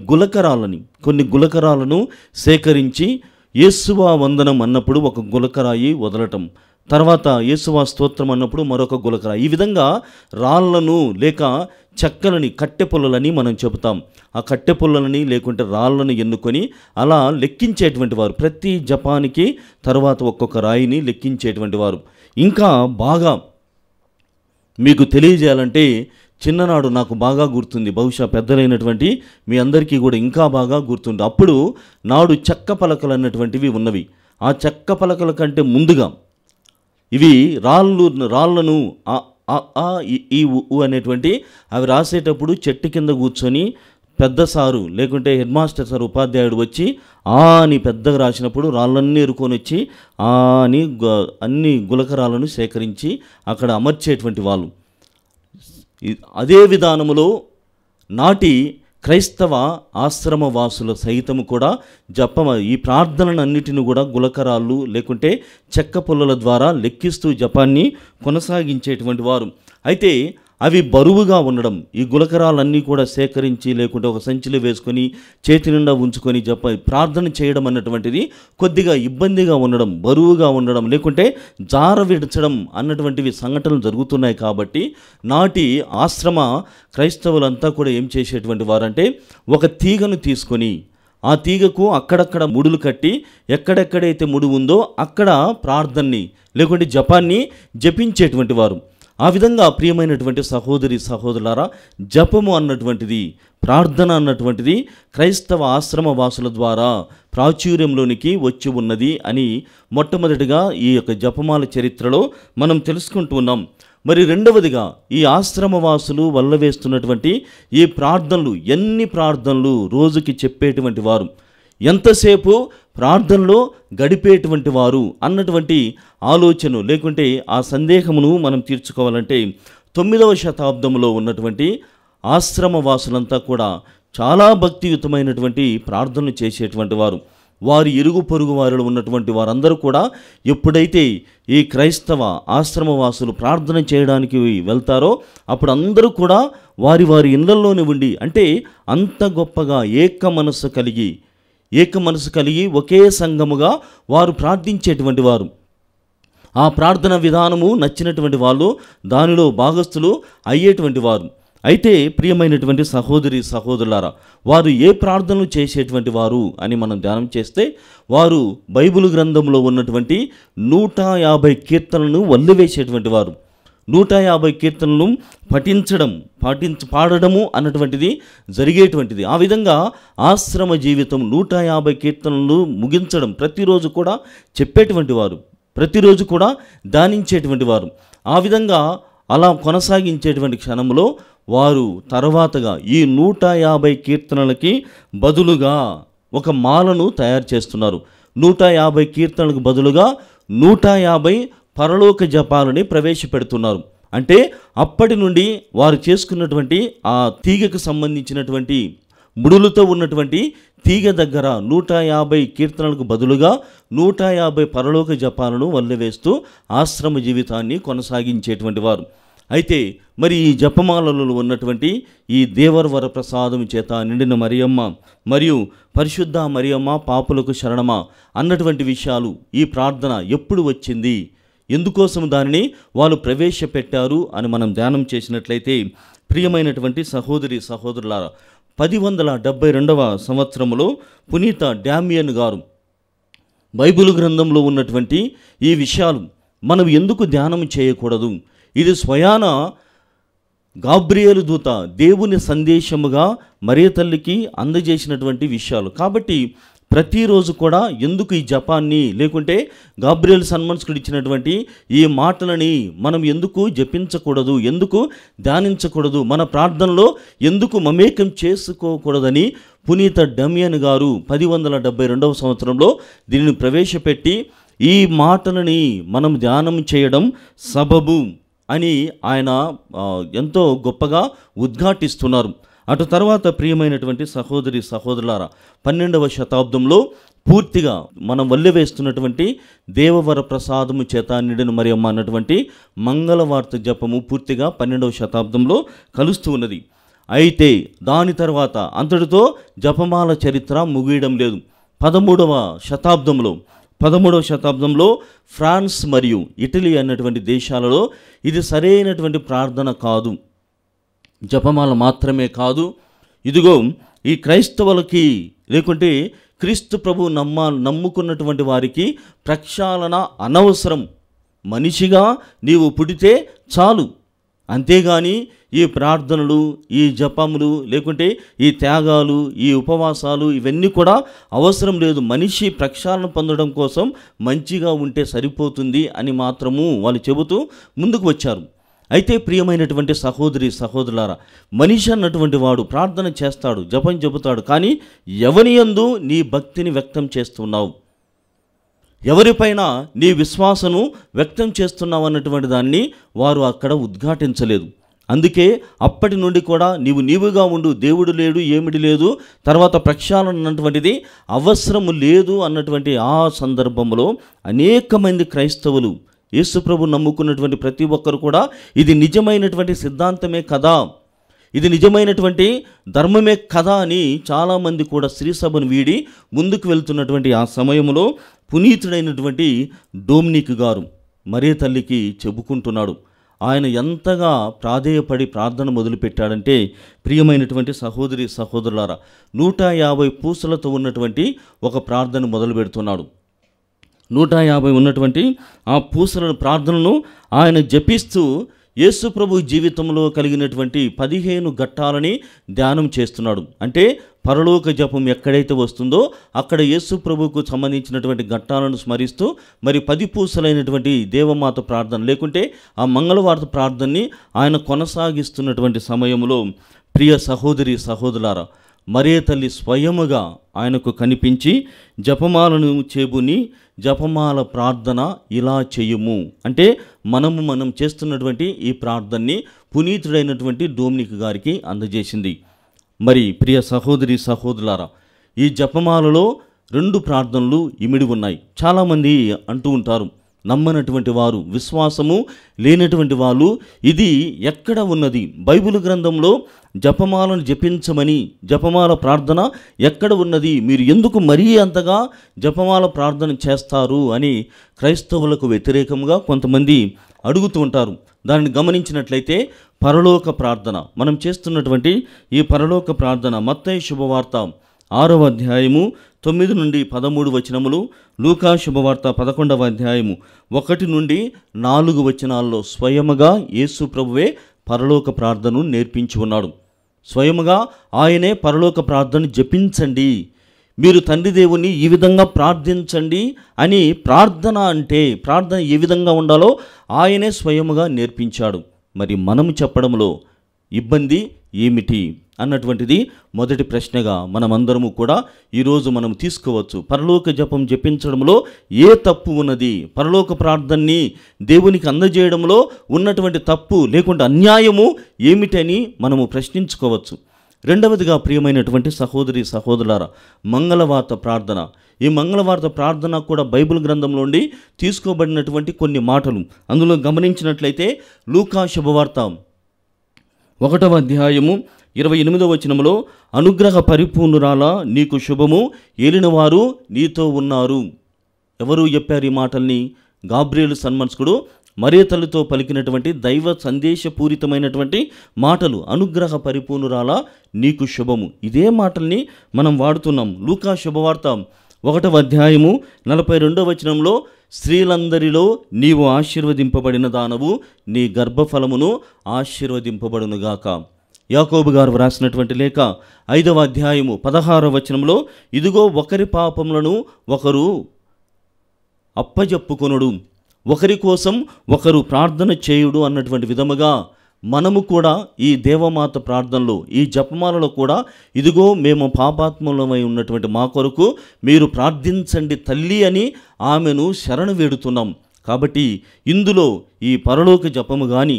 గులకరాలను సేకరించి యేసువా వందనం అన్నప్పుడు ఒక గులకరాయి వదలటం, తర్వాత యేసువా స్తోత్రం అన్నప్పుడు మరొక గులకరాయి, ఈ విధంగా రాళ్లను లేక చెక్కలని, కట్టెపుల్లలని మనం చెబుతాం. ఆ కట్టెపుల్లలని లేకుంటే రాళ్లను ఎన్నుకొని అలా లెక్కించేటువంటి వారు. ప్రతి జపానికి తర్వాత ఒక్కొక్క రాయిని లెక్కించేటువంటి వారు. ఇంకా బాగా మీకు తెలియజేయాలంటే, చిన్ననాడు నాకు బాగా గుర్తుంది, బహుశా పెద్దలైనటువంటి మీ అందరికీ కూడా ఇంకా బాగా గుర్తుంది. అప్పుడు నాడు చెక్క పలకలు అన్నటువంటివి ఉన్నవి. ఆ చెక్క పలకల కంటే ముందుగా ఇవి రాళ్లను ఈ ఉ అనేటువంటి అవి రాసేటప్పుడు చెట్టు కింద కూర్చొని పెద్ద సారు లేకుంటే హెడ్ మాస్టర్ సార్ ఉపాధ్యాయుడు వచ్చి అని పెద్దగా రాసినప్పుడు రాళ్ళన్నీ ఎరుకొని వచ్చి అని అన్ని గులకరాలను సేకరించి అక్కడ అమర్చేటువంటి వాళ్ళు. అదే విధానములో నాటి క్రైస్తవ ఆశ్రమ వాసుల సైతము కూడా ఈ ప్రార్థనలన్నిటిని కూడా గులకరాళ్ళు లేకుంటే చెక్క పుల్లల ద్వారా లెక్కిస్తూ జపాన్ని కొనసాగించేటువంటి వారు. అయితే అవి బరువుగా ఉండడం, ఈ గులకరాలన్నీ కూడా సేకరించి లేకుంటే ఒక సంచిలో వేసుకొని చేతి నిండా ఉంచుకొని ప్రార్థన చేయడం అన్నటువంటిది కొద్దిగా ఇబ్బందిగా ఉండడం, బరువుగా ఉండడం, లేకుంటే జార విడచడం అన్నటువంటివి సంఘటనలు జరుగుతున్నాయి. కాబట్టి నాటి ఆశ్రమ క్రైస్తవులంతా కూడా ఏం చేసేటువంటి వారంటే, ఒక తీగను తీసుకొని ఆ తీగకు అక్కడక్కడ ముడులు కట్టి ఎక్కడెక్కడైతే ముడు ఉందో అక్కడ ప్రార్థనని లేకుంటే జపాన్ని జపించేటువంటి వారు. ఆ విధంగా ప్రియమైనటువంటి సహోదరి సహోదరులారా, జపము అన్నటువంటిది, ప్రార్థన అన్నటువంటిది క్రైస్తవ ఆశ్రమ వాసుల ద్వారా ప్రాచుర్యంలోనికి వచ్చి ఉన్నది అని మొట్టమొదటిగా ఈ యొక్క జపమాల చరిత్రలో మనం తెలుసుకుంటూ ఉన్నాం. మరి రెండవదిగా ఈ ఆశ్రమవాసులు వల్లవేస్తున్నటువంటి ఈ ప్రార్థనలు, ఎన్ని ప్రార్థనలు రోజుకి చెప్పేటువంటి వారు, ఎంతసేపు ప్రార్థనలో గడిపేటువంటి వారు అన్నటువంటి ఆలోచన లేకుంటే ఆ సందేహమును మనం తీర్చుకోవాలంటే 9వ శతాబ్దంలో ఉన్నటువంటి ఆశ్రమవాసులంతా కూడా చాలా భక్తియుతమైనటువంటి ప్రార్థనలు చేసేటువంటి వారు. వారి ఇరుగు పొరుగు వారిలో ఉన్నటువంటి వారందరూ కూడా ఎప్పుడైతే ఈ క్రైస్తవ ఆశ్రమవాసులు ప్రార్థన చేయడానికి వెళ్తారో అప్పుడు అందరూ కూడా వారి వారి ఇళ్లలోనే ఉండి, అంటే అంత గొప్పగా ఏక మనస్సు కలిగి ఒకే సంఘముగా వారు ప్రార్థించేటువంటి వారు. ఆ ప్రార్థన విధానము నచ్చినటువంటి వాళ్ళు దానిలో భాగస్థులు అయ్యేటువంటి వారు. అయితే ప్రియమైనటువంటి సహోదరి సహోదరులారా, వారు ఏ ప్రార్థనలు చేసేటువంటి వారు అని మనం ధ్యానం చేస్తే, వారు బైబిల్ గ్రంథంలో ఉన్నటువంటి 150 కీర్తనలను వల్లివేసేటువంటి వారు. 150 కీర్తనలు పాడడము అన్నటువంటిది జరిగేటువంటిది. ఆ విధంగా ఆశ్రమ జీవితం 150 కీర్తనలు ముగించడం, ప్రతిరోజు కూడా చెప్పేటువంటి వారు, ప్రతిరోజు కూడా ధ్యానించేటువంటి వారు. ఆ విధంగా అలా కొనసాగించేటువంటి క్షణంలో వారు తర్వాతగా ఈ 150 కీర్తనలకి బదులుగా ఒక మాలను తయారు చేస్తున్నారు. 150 కీర్తనలకు బదులుగా 150 పరలోక జపాలని ప్రవేశపెడుతున్నారు. అంటే అప్పటి నుండి వారు చేసుకున్నటువంటి ఆ తీగకు సంబంధించినటువంటి ముడులతో ఉన్నటువంటి తీగ దగ్గర 150 కీర్తనలకు బదులుగా 150 పరలోక జపాలను వల్లవేస్తూ ఆశ్రమ జీవితాన్ని కొనసాగించేటువంటి వారు. అయితే మరి ఈ జపమాలలో ఉన్నటువంటి ఈ దేవరవర ప్రసాదం చేత నిండిన మరియమ్మ మరియు పరిశుద్ధ మరియమ్మ పాపులకు శరణమా అన్నటువంటి విషయాలు, ఈ ప్రార్థన ఎప్పుడు వచ్చింది, ఎందుకోసం దానిని వాళ్ళు ప్రవేశపెట్టారు అని మనం ధ్యానం చేసినట్లయితే, ప్రియమైనటువంటి సహోదరి సహోదరులారా, 1072వ సంవత్సరంలో పునీత డామియన్ గారు బైబిల్ గ్రంథంలో ఉన్నటువంటి ఈ విషయాలు మనం ఎందుకు ధ్యానం చేయకూడదు, ఇది స్వయాన గాబ్రియేలు దూత దేవుని సందేశముగా మరియ తల్లికి అందజేసినటువంటి విషయాలు. కాబట్టి ప్రతిరోజు కూడా ఎందుకు ఈ జపాన్ని లేకుంటే గాబ్రియేలు సన్మనస్కుడు ఇచ్చినటువంటి ఈ మాటలని మనం ఎందుకు జపించకూడదు, ఎందుకు ధ్యానించకూడదు, మన ప్రార్థనలో ఎందుకు మమేకం చేసుకోకూడదని పునీత డమియన్ గారు 1172వ సంవత్సరంలో దీనిని ప్రవేశపెట్టి ఈ మాటలని మనం ధ్యానం చేయడం సబబు అని ఆయన ఎంతో గొప్పగా ఉద్ఘాటిస్తున్నారు. అటు తర్వాత ప్రియమైనటువంటి సహోదరి సహోదరులారా, 12వ శతాబ్దంలో పూర్తిగా మనం వల్లెవేస్తున్నటువంటి దేవవర ప్రసాదము చేత నిండిన మరియమ్మ అన్నటువంటి మంగళవార్త జపము పూర్తిగా 12వ శతాబ్దంలో కలుస్తూ ఉన్నది. అయితే దాని తర్వాత అంతటితో జపమాల చరిత్ర ముగియడం లేదు. 13వ శతాబ్దంలో ఫ్రాన్స్ మరియు ఇటలీ అన్నటువంటి దేశాలలో ఇది సరైనటువంటి ప్రార్థన కాదు, జపమాల మాత్రమే కాదు, ఇదిగో ఈ క్రైస్తవులకి లేకుంటే క్రీస్తు ప్రభు నమ్ముకున్నటువంటి వారికి ప్రక్షాళన అనవసరం, మనిషిగా నీవు పుడితే చాలు, అంతేగాని ఈ ప్రార్థనలు, ఈ జపములు లేకుంటే ఈ త్యాగాలు, ఈ ఉపవాసాలు ఇవన్నీ కూడా అవసరం లేదు, మనిషి ప్రక్షాళన పొందడం కోసం మంచిగా ఉంటే సరిపోతుంది అని మాత్రము వాళ్ళు చెబుతూ ముందుకు వచ్చారు. అయితే ప్రియమైనటువంటి సహోదరి సహోదరులారా, మనిషి అన్నటువంటి వాడు ప్రార్థన చేస్తాడు, జపం చెబుతాడు, కానీ ఎవరి యందు నీ భక్తిని వ్యక్తం చేస్తున్నావు, ఎవరిపైన నీ విశ్వాసను వ్యక్తం చేస్తున్నావు అన్నటువంటి దాన్ని వారు అక్కడ ఉద్ఘాటించలేదు. అందుకే అప్పటి నుండి కూడా నీవుగా ఉండు, దేవుడు లేడు, ఏమిటి లేదు, తర్వాత ప్రక్షాళన అన్నటువంటిది అవసరము లేదు అన్నటువంటి ఆ సందర్భంలో అనేక మంది క్రైస్తవులు, యేసుప్రభు నమ్ముకున్నటువంటి ప్రతి ఒక్కరు కూడా ఇది నిజమైనటువంటి సిద్ధాంతమే కదా, ఇది నిజమైనటువంటి ధర్మమే కదా అని చాలామంది కూడా శ్రీసభను వీడి ముందుకు వెళ్తున్నటువంటి ఆ సమయంలో పునీతుడైనటువంటి డొమినిక్ గారు మరియ తల్లికి చెప్పుకుంటున్నాడు. ఆయన ఎంతగా ప్రాధేయపడి ప్రార్థన మొదలుపెట్టాడంటే, ప్రియమైనటువంటి సహోదరి సహోదరులారా, 150 పూసలతో ఉన్నటువంటి ఒక ప్రార్థన మొదలు పెడుతున్నాడు. 150 ఉన్నటువంటి ఆ పూసల ప్రార్థనను ఆయన జపిస్తూ యేసు ప్రభు జీవితంలో కలిగినటువంటి 15 ఘట్టాలని ధ్యానం చేస్తున్నాడు. అంటే పరలోక జపం ఎక్కడైతే వస్తుందో అక్కడ యేసు ప్రభుకు సంబంధించినటువంటి ఘట్టాలను స్మరిస్తూ మరి 10 పూసలైనటువంటి దేవమాత ప్రార్థన లేకుంటే ఆ మంగళవార్త ప్రార్థనని ఆయన కొనసాగిస్తున్నటువంటి సమయంలో ప్రియ సహోదరి సహోదరులారా, మరియ తల్లి స్వయముగా ఆయనకు కనిపించి జపమాలను చేబుని జపమాల ప్రార్థన ఇలా చేయుము అంటే మనం చేస్తున్నటువంటి ఈ ప్రార్థనని పునీతుడైనటువంటి డొమినిక్ గారికి అందజేసింది. మరి ప్రియ సహోదరి సహోదరులారా, ఈ జపమాలలో 2 ప్రార్థనలు ఇమిడి ఉన్నాయి. చాలామంది అంటూ ఉంటారు, నమ్మనటువంటి వారు, విశ్వాసము లేనటువంటి వాళ్ళు, ఇది ఎక్కడ ఉన్నది, బైబిల్ గ్రంథంలో జపమాలను జపించమని జపమాల ప్రార్థన ఎక్కడ ఉన్నది, మీరు ఎందుకు మరీ అంతగా జపమాల ప్రార్థన చేస్తారు అని క్రైస్తవులకు వ్యతిరేకంగా కొంతమంది అడుగుతూ ఉంటారు. దానిని గమనించినట్లయితే పరలోక ప్రార్థన మనం చేస్తున్నటువంటి ఈ పరలోక ప్రార్థన మత్తయి శుభవార్త 6వ అధ్యాయము 9 నుండి 13 వచనములు, లూకా శుభవార్త 11వ అధ్యాయము 1 నుండి 4 వచనాల్లో స్వయముగా యేసు ప్రభువే పరలోక ప్రార్థనను నేర్పించి ఉన్నాడు. స్వయముగా ఆయనే పరలోక ప్రార్థన జపించండి, మీరు తండ్రి దేవుని ఈ విధంగా ప్రార్థించండి అని ప్రార్థన అంటే ప్రార్థన ఏ విధంగా ఉండాలో ఆయనే స్వయముగా నేర్పించాడు. మరి మనము చెప్పడంలో ఇబ్బంది ఏమిటి అన్నటువంటిది మొదటి ప్రశ్నగా మనమందరము కూడా ఈరోజు మనం తీసుకోవచ్చు. పరలోక జపం జపించడంలో ఏ తప్పు ఉన్నది, పరలోక ప్రార్థనని దేవునికి అందజేయడంలో ఉన్నటువంటి తప్పు లేకుంటే అన్యాయము ఏమిటని మనము ప్రశ్నించుకోవచ్చు. రెండవదిగా ప్రియమైనటువంటి సహోదరి సహోదరులారా, మంగళవార్త ప్రార్థన. ఈ మంగళవార్త ప్రార్థన కూడా బైబిల్ గ్రంథంలో నుండి తీసుకోబడినటువంటి కొన్ని మాటలు. అందులో గమనించినట్లయితే లూకా శుభవార్త 1వ అధ్యాయము 28వ వచనములో, అనుగ్రహ పరిపూర్ణురాలా నీకు శుభము, ఏలినవారు నీతో ఉన్నారు. ఎవరు చెప్పారు ఈ మాటల్ని? గాబ్రియేలు సన్మనస్కుడు మరియ తల్లితో పలికినటువంటి దైవ సందేశపూరితమైనటువంటి మాటలు. అనుగ్రహ పరిపూర్ణురాలా నీకు శుభము, ఇదే మాటల్ని మనం వాడుతున్నాం. లూకా శుభవార్త 1వ అధ్యాయము 42వ వచనంలో, స్త్రీలందరిలో నీవు ఆశీర్వదింపబడిన దానవు, నీ గర్భఫలమును ఆశీర్వదింపబడునుగాక. యాకోబు గారు వ్రాసినటువంటి లేఖ 5వ అధ్యాయము 16వ వచనంలో, ఇదిగో ఒకరి పాపములను ఒకరు అప్పజెప్పుకొనుడు, ఒకరి కోసం ఒకరు ప్రార్థన చేయుడు అన్నటువంటి విధముగా మనము కూడా ఈ దేవమాత ప్రార్థనలో, ఈ జపమాలలో కూడా ఇదిగో మేము పాపాత్ములమై ఉన్నటువంటి మా కొరకు మీరు ప్రార్థించండి తల్లి అని ఆమెను శరణు వేడుతున్నాం. కాబట్టి ఇందులో ఈ పరలోక జపము కానీ,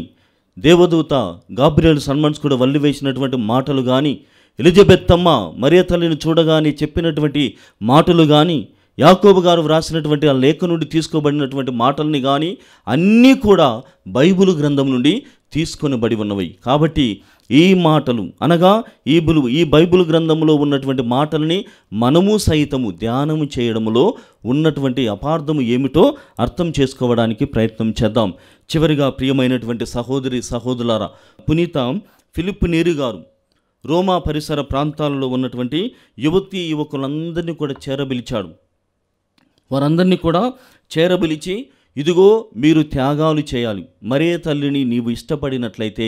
దేవదూత గాబ్రియల్ సన్మన్స్ కూడా వల్లి వేసినటువంటి మాటలు కానీ, ఎలిజబెత్ అమ్మ మరియ తల్లిని చూడగానే చెప్పినటువంటి మాటలు కానీ, యాకోబు గారు వ్రాసినటువంటి ఆ లేఖ నుండి తీసుకోబడినటువంటి మాటల్ని కానీ అన్నీ కూడా బైబిల్ గ్రంథం నుండి తీసుకొనబడి ఉన్నవి. కాబట్టి ఈ మాటలు అనగా ఈ బైబిల్ గ్రంథంలో ఉన్నటువంటి మాటల్ని మనము సైతము ధ్యానము చేయడంలో ఉన్నటువంటి అపార్థము ఏమిటో అర్థం చేసుకోవడానికి ప్రయత్నం చేద్దాం. చివరిగా ప్రియమైనటువంటి సహోదరి సహోదరులారా, పునీత ఫిలిప్ నేరి గారు రోమా పరిసర ప్రాంతాలలో ఉన్నటువంటి యువతీ యువకులందరినీ కూడా చేరబిలిచాడు. వారందరినీ కూడా చేరబిలిచి, ఇదిగో మీరు త్యాగాలు చేయాలి, మరే తల్లిని నీవు ఇష్టపడినట్లయితే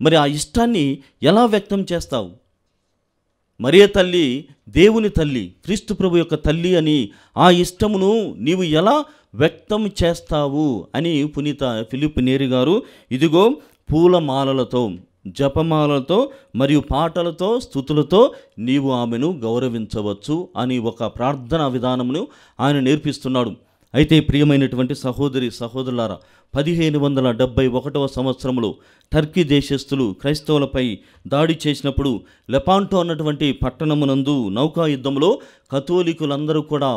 మరి ఆ ఇష్టాన్ని ఎలా వ్యక్తం చేస్తావు? మరియ తల్లి దేవుని తల్లి, క్రీస్తు ప్రభు యొక్క తల్లి అని ఆ ఇష్టమును నీవు ఎలా వ్యక్తం చేస్తావు అని పునీత ఫిలిప్ నేరి గారు ఇదిగో పూలమాలలతో, జపమాలతో మరియు పాటలతో, స్తుతులతో నీవు ఆమెను గౌరవించవచ్చు అని ఒక ప్రార్థనా విధానమును ఆయన నేర్పిస్తున్నాడు. అయితే ప్రియమైనటువంటి సహోదరి సహోదరులారా, 1571వ సంవత్సరంలో టర్కీ దేశస్థులు క్రైస్తవులపై దాడి చేసినప్పుడు లెపాంటో అన్నటువంటి పట్టణమునందు నౌకా యుద్ధంలో కథోలికులందరూ కూడా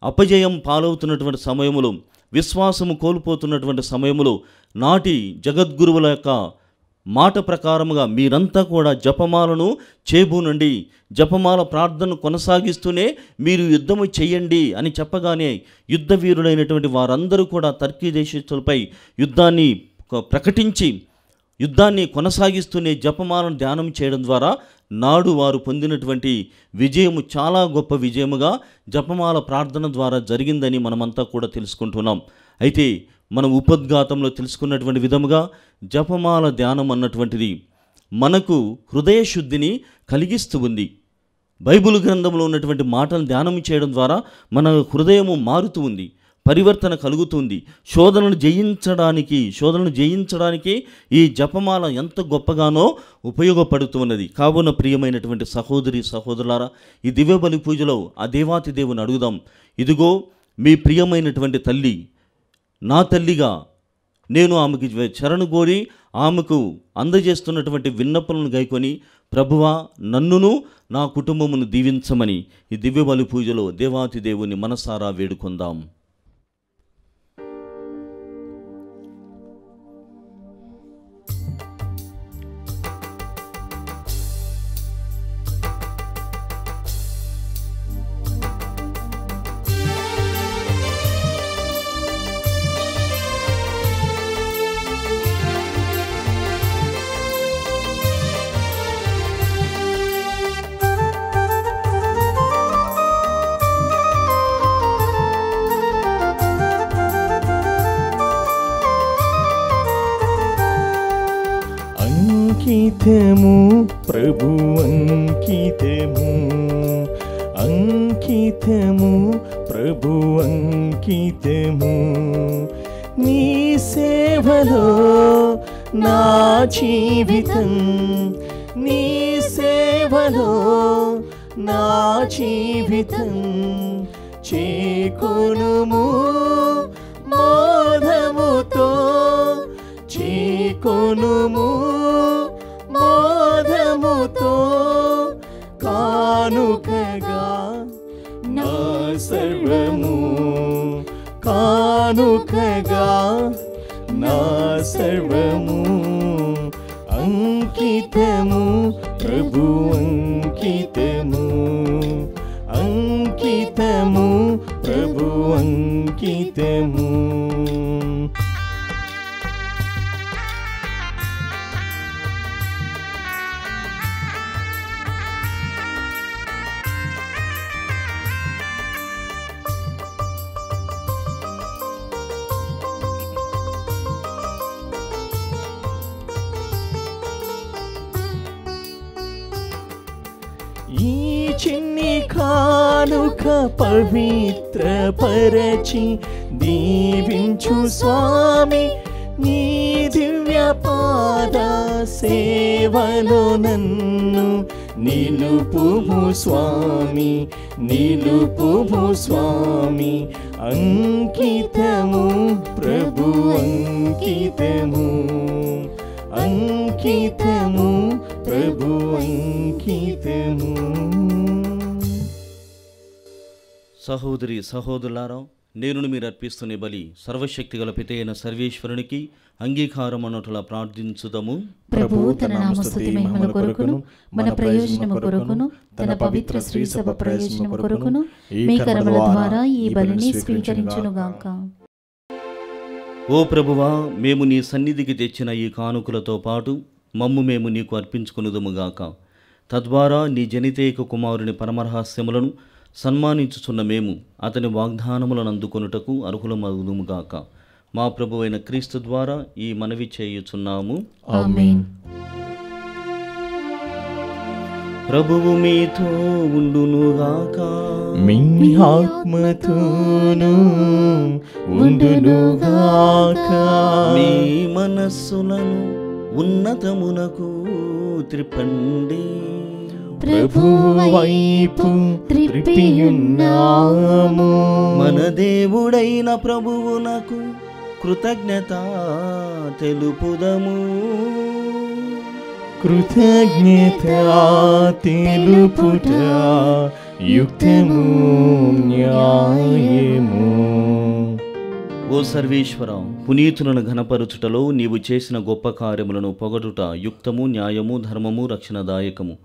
అపజయం పాలవుతున్నటువంటి సమయంలో, విశ్వాసము కోల్పోతున్నటువంటి సమయంలో నాటి జగద్గురువుల యొక్క మాట ప్రకారముగా మీరంతా కూడా జపమాలను చేబూనండి, జపమాల ప్రార్థనను కొనసాగిస్తూనే మీరు యుద్ధము చేయండి అని చెప్పగానే యుద్ధ వీరులైనటువంటి వారందరూ కూడా టర్కీ దేశస్తులపై యుద్ధాన్ని ప్రకటించి యుద్ధాన్ని కొనసాగిస్తూనే జపమాలను ధ్యానం చేయడం ద్వారా నాడు వారు పొందినటువంటి విజయము చాలా గొప్ప విజయముగా జపమాల ప్రార్థన ద్వారా జరిగిందని మనమంతా కూడా తెలుసుకుంటున్నాం. అయితే మనం ఉపోద్ఘాతంలో తెలుసుకున్నటువంటి విధముగా జపమాల ధ్యానం అన్నటువంటిది మనకు హృదయ శుద్ధిని కలిగిస్తూ ఉంది. బైబిల్ గ్రంథంలో ఉన్నటువంటి మాటలు ధ్యానం చేయడం ద్వారా మన హృదయము మారుతూ ఉంది, పరివర్తన కలుగుతుంది. శోధనను జయించడానికి ఈ జపమాల ఎంత గొప్పగానో ఉపయోగపడుతున్నది. కావున ప్రియమైనటువంటి సహోదరి సహోదరులారా, ఈ దివ్యబలి పూజలో ఆ దేవాతి దేవుని అడుగుదాం. ఇదిగో మీ ప్రియమైనటువంటి తల్లి, నా తల్లిగా నేను ఆమెకి శరణు కోరి ఆమెకు అందజేస్తున్నటువంటి విన్నపలను గైకొని, ప్రభువా నన్నును నా కుటుంబమును దీవించమని ఈ దివ్యబలి పూజలో దేవాతి దేవుని మనసారా వేడుకొందాం. అంకితము ప్రభు అంకితము, అంకితము ప్రభు అంకితము, నీ సేవలో నా జీవితం, నీ సేవలో నా జీవితం, చేకొనుము మోదముతో, చేకొనుము మోదముతో, కానుకగా నా సర్వము, కానుకగా నా సర్వము, అంకితము ప్రభు అంకితము, అంకితము ప్రభు అంకితము. కానుక పవిత్రపరచి దీవించు స్వామి, నీ దివ్య పాద సేవలో నన్ను నిలుపుము స్వామి, నిలుపుము స్వామి. అంకితము ప్రభు అంకితము, అంకితము ప్రభు అంకితము. సహోదరి సహోదరులారా, నేను మీరు అర్పిస్తున్న బలి సర్వశక్తిగల పిత అయిన సర్వేశ్వరునికి అంగీకారం అన్నట్లా ప్రార్థించుదము. ప్రభువు తన నామస్తుతి మహిమల కొరకును మన ప్రయోజనము కొరకును తన పవిత్ర శ్రీ సభ ప్రయోజనము కొరకును మీ కరముల ద్వారా ఈ బలిని స్వీకరించునుగాక. ఓ ప్రభువా, మేము నీ సన్నిధికి తెచ్చిన ఈ కానుకలతో పాటు మేము నీకు అర్పించుకునుదుముగాక. తద్వారా నీ జనితేక కుమారుని పరమరహస్యములను సన్మానించుచున్న మేము అతని వాగ్దానములను అందుకొనుటకు అర్హులమగుదుముగాక. మా ప్రభువైన క్రీస్తు ద్వారా ఈ మనవి చేయుచున్నాము. ఆమేన్. ప్రభువు మీతో ఉండునుగాక. మీ ఆత్మతోను ఉండునుగాక. మీ మనస్సులను ఉన్నతమునకు త్రిప్పండి. ప్రభువు వైపు త్రిప్పియున్నాము. మన దేవుడైన ప్రభువునకు కృతజ్ఞత తెలుపుదము. కృతజ్ఞత తెలుపుట యుక్తము న్యాయము. ఓ సర్వేశ్వర, పునీతులను ఘనపరచుటలో నీవు చేసిన గొప్ప కార్యములను పొగడుట యుక్తము, న్యాయము, ధర్మము, రక్షణదాయకము.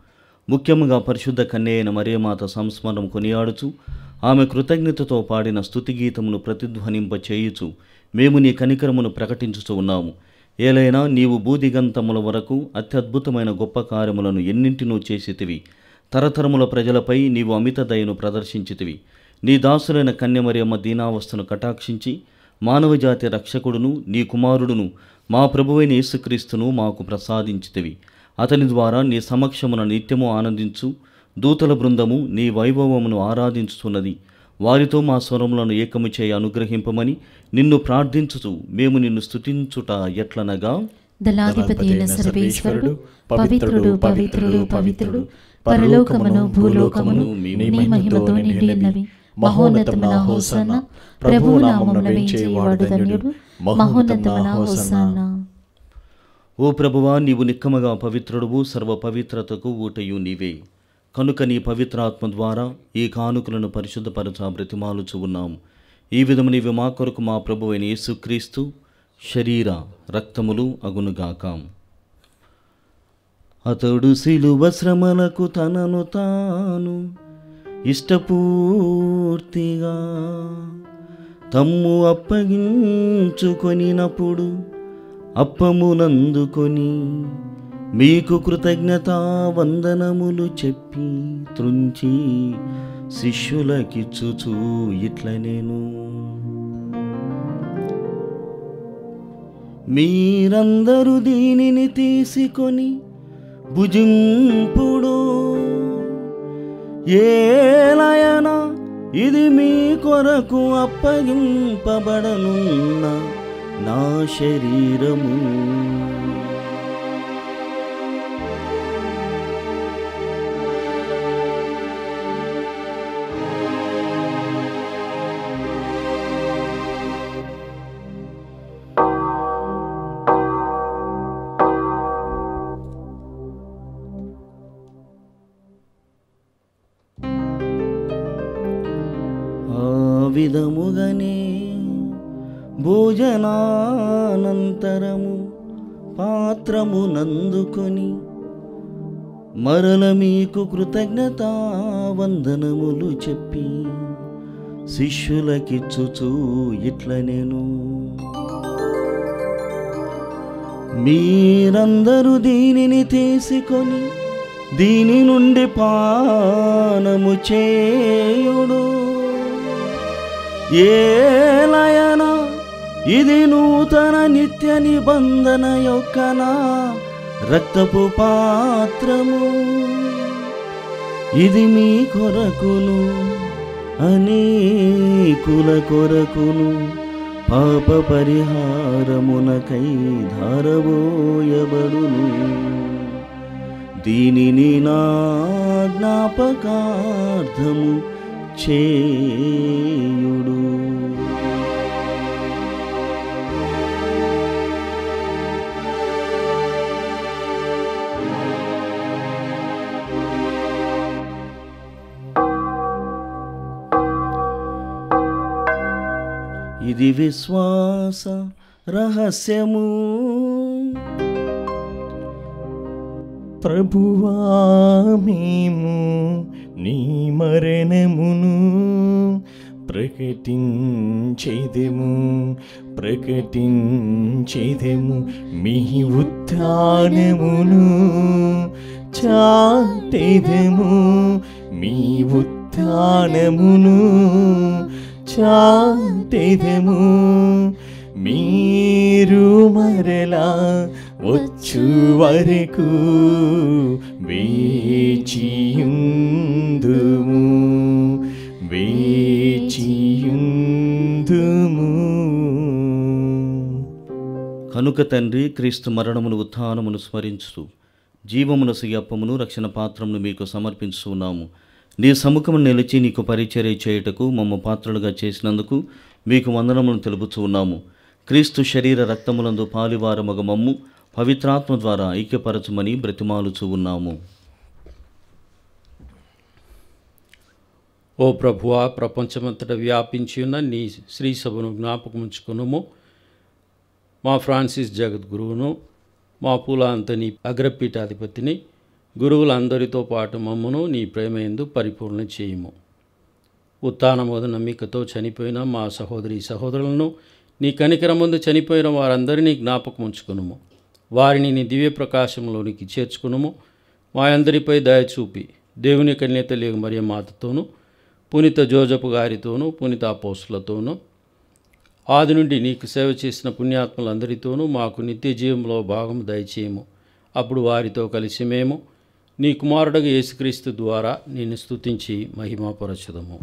ముఖ్యముగా పరిశుద్ధ కన్య అయిన మరియమాత సంస్మరణం కొనియాడుచు ఆమె కృతజ్ఞతతో పాడిన స్తుతిగీతమును ప్రతిధ్వనింప చేయుచు మేము నీ కనికరమును ప్రకటించుచు ఉన్నాము. ఏలైనా నీవు భూదిగంతముల వరకు అత్యద్భుతమైన గొప్ప కార్యములను ఎన్నింటినో చేసితివి. తరతరముల ప్రజలపై నీవు అమిత దయను ప్రదర్శించితివి. నీ దాసులైన కన్య మరియమ్మ దీనావస్థను కటాక్షించి మానవజాతి రక్షకుడును నీ కుమారుడును మా ప్రభువైన యేసుక్రీస్తును మాకు ప్రసాదించితివి. అతని ద్వారా నీ సమక్షమున నిత్యము ఆనందించు దూతల బృందము నీ వైభవమును ఆరాధించుతున్నది. వారితో మా స్వరములను ఏకము చేయ అనుగ్రహింపమని నిన్ను ప్రార్థించుచు మేము నిన్ను స్తుతించుట ఎట్లనగా, దళాధిపతి అయిన సర్వేశ్వరుడు పవిత్రుడు పవిత్రుడు పవిత్రుడు, పరలోకమును భూలోకమును నీ మహిమతో నిండి ఉన్నవి. మహోన్నతమైన హోసన్న, ప్రభువు నామమున వేంచేవాడు ధన్యుడు. మహోన్నతమైన హోసన్న. ఓ ప్రభువా, నీవు నిక్కమగా పవిత్రుడువు, సర్వ పవిత్రతకు ఊటయు నీవే. కనుక నీ పవిత్రాత్మ ద్వారా ఈ కానుకలను పరిశుద్ధపరచ బ్రతిమాలుచు ఉన్నాము. ఈ విధము నీవు మా కొరకు మా ప్రభువైన యేసుక్రీస్తు శరీర రక్తములు అగునుగాక. అతడు శిలువ శ్రమలకు తనను తాను ఇష్టపూర్తిగా తమ్ము అప్పగించుకొనినప్పుడు అప్పమునందుకొని మీకు కృతజ్ఞతా వందనములు చెప్పి త్రుంచి శిష్యులకిచ్చుచూ ఇట్లనేను, మీరందరూ దీనిని తీసుకొని భుజింపుడు. ఏలయనా ఇది మీ కొరకు అప్పగింపబడనున్న నా శరీరము. విధముగనే భోజనానంతరము పాత్రమునందుకొని మరల మీకు కృతజ్ఞతా వందనములు చెప్పి శిష్యులకిచ్చుచూ ఇట్లనేను, మీరందరూ దీనిని తీసుకొని దీని నుండి పానము చేయుడు. ఏలయనా ఇది నూతన నిత్య నిబంధన యొక్క నా రక్తపు పాత్రము. ఇది మీ కొరకును అనేకుల కొరకును పాప పరిహారమునకై ధారబోయబడును. దీనిని నా జ్ఞాపకార్థము చేయుడు. ఇది విశ్వాస రహస్యము. ప్రభువా మేము నీ మరణమును ప్రకటించేదెము మీ ఉత్థానమును చాటెదెము మీ ఉత్థానమును చాటెదెము. మీరు మరలా వచ్చు వరకు వేచియుందుము. కనుక తండ్రి, క్రీస్తు మరణమును ఉత్థానమును స్మరించుతూ జీవమున అప్పమును రక్షణ పాత్రమును మీకు సమర్పించున్నాము. నీ సముఖము నిలిచి నీకు పరిచర్య చేయుటకు మమ్మ పాత్రలుగా చేసినందుకు మీకు వందనములను తెలుపుచూ ఉన్నాము. క్రీస్తు శరీర రక్తములందు పాలివారమగ మమ్ము పవిత్రాత్మ ద్వారా ఐక్యపరచమని బ్రతిమాలుచూ ఉన్నాము. ఓ ప్రభువా, ప్రపంచమంతటా వ్యాపించి ఉన్న నీ శ్రీ సభను జ్ఞాపకముంచుకునుము. మా ఫ్రాన్సిస్ జగద్గురువును, మా పూల అంతని అగ్రపీఠాధిపతిని, గురువులందరితో పాటు మమ్మను నీ ప్రేమయందు పరిపూర్ణ చేయుము. ఉత్థానమోద నమ్మికతో చనిపోయిన మా సహోదరి సహోదరులను, నీ కనికరమందు చనిపోయిన వారందరినీ జ్ఞాపకం ఉంచుకునుము. వారిని నీ దివ్య ప్రకాశంలోనికి చేర్చుకునుము. మా అందరిపై దయ చూపి దేవుని కన్యత లేక మరియ మాతతోనూ, పునీత జోజపు గారితోనూ, పునీత అపోస్తులతోనూ, ఆది నుండి నీకు సేవ చేసిన పుణ్యాత్ములందరితోనూ మాకు నిత్య జీవంలో భాగం దయచేయము. అప్పుడు వారితో కలిసి మేము నీ కుమారుడగు యేసుక్రీస్తు ద్వారా నిన్ను స్తుతించి మహిమపరచుదము.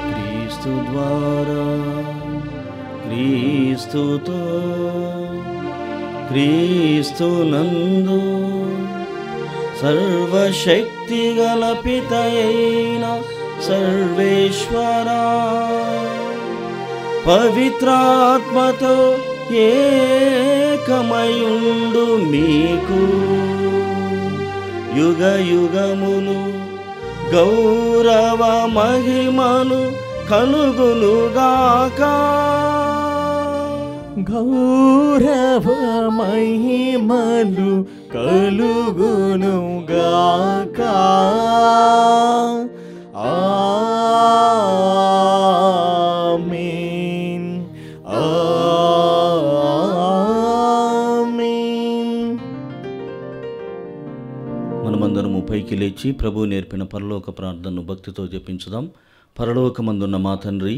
క్రీస్తు ద్వారా, క్రీస్తుతో, క్రీస్తునందు సర్వశక్తి గల పితయైన సర్వేశ్వరా, పవిత్రాత్మతో ఏకమయుండు మీకు యుగ యుగములు గౌరవ మహిమను కలుగునుగాక. గౌరవ మహిమలు కలుగునుగాక. ఆమేన్, ఆమేన్. మనమందరము పైకి లేచి ప్రభువు నేర్పిన పరలోక ప్రార్థనను భక్తితో జపించుదాం. పరలోకమందున్న మా తండ్రి,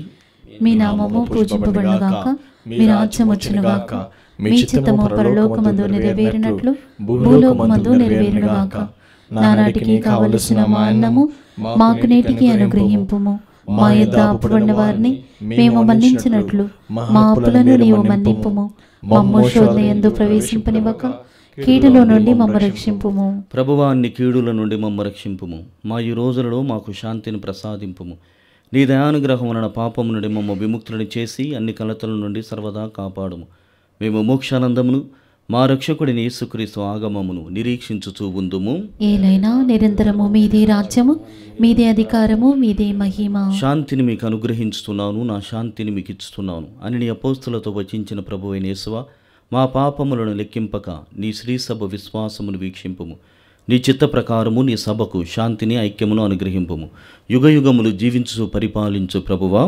మీ నామము పూజింపబడునుగాక, మీ రాజ్యం వచ్చునుగాక, మీ చిత్తము పరలోకమందు నెరవేరినట్లు భూలోకమందు నెరవేరునుగాక. నానాటికి కావలసిన మా అన్నము మాకు నేటికి అనుగ్రహింపుము. మా యొద్ద అప్పుబడిన వారిని మేము మన్నించినట్లు మా అప్పులను నీవు మన్నింపుము. మమ్ము శోధనయందు ప్రవేశింపనివ్వక కీడులో నుండి మమ్మ రక్షింపుము. ప్రభువా, అన్ని కీడుల నుండి మమ్మ రక్షింపుము. మా ఈ రోజులలో మాకు శాంతిని ప్రసాదింపుము. నీ దయానుగ్రహం వలన పాపము నుండి మమ్మ విముక్తులను చేసి అన్ని కలతల నుండి సర్వదా కాపాడుము. మేము మోక్షానందమును మా రక్షకుడిని యేసుక్రీస్తు ఆగమమును నిరీక్షించుచూ ఉందుము. ఏలైనా నిరంతరము మీదే రాజ్యము, మీదే అధికారము, మీదే మహిమ. శాంతిని మీకు అనుగ్రహించుతున్నాను, నా శాంతిని మీకు ఇస్తున్నాను అని నీ అపోస్తులతో వచించిన ప్రభువైన యేసువా, మా పాపములను లెక్కింపక నీ శ్రీసభ విశ్వాసమును వీక్షింపుము. నీ చిత్త ప్రకారము నీ సభకు శాంతిని ఐక్యమును అనుగ్రహింపుము. యుగయుగములు జీవించు పరిపాలించు ప్రభువా,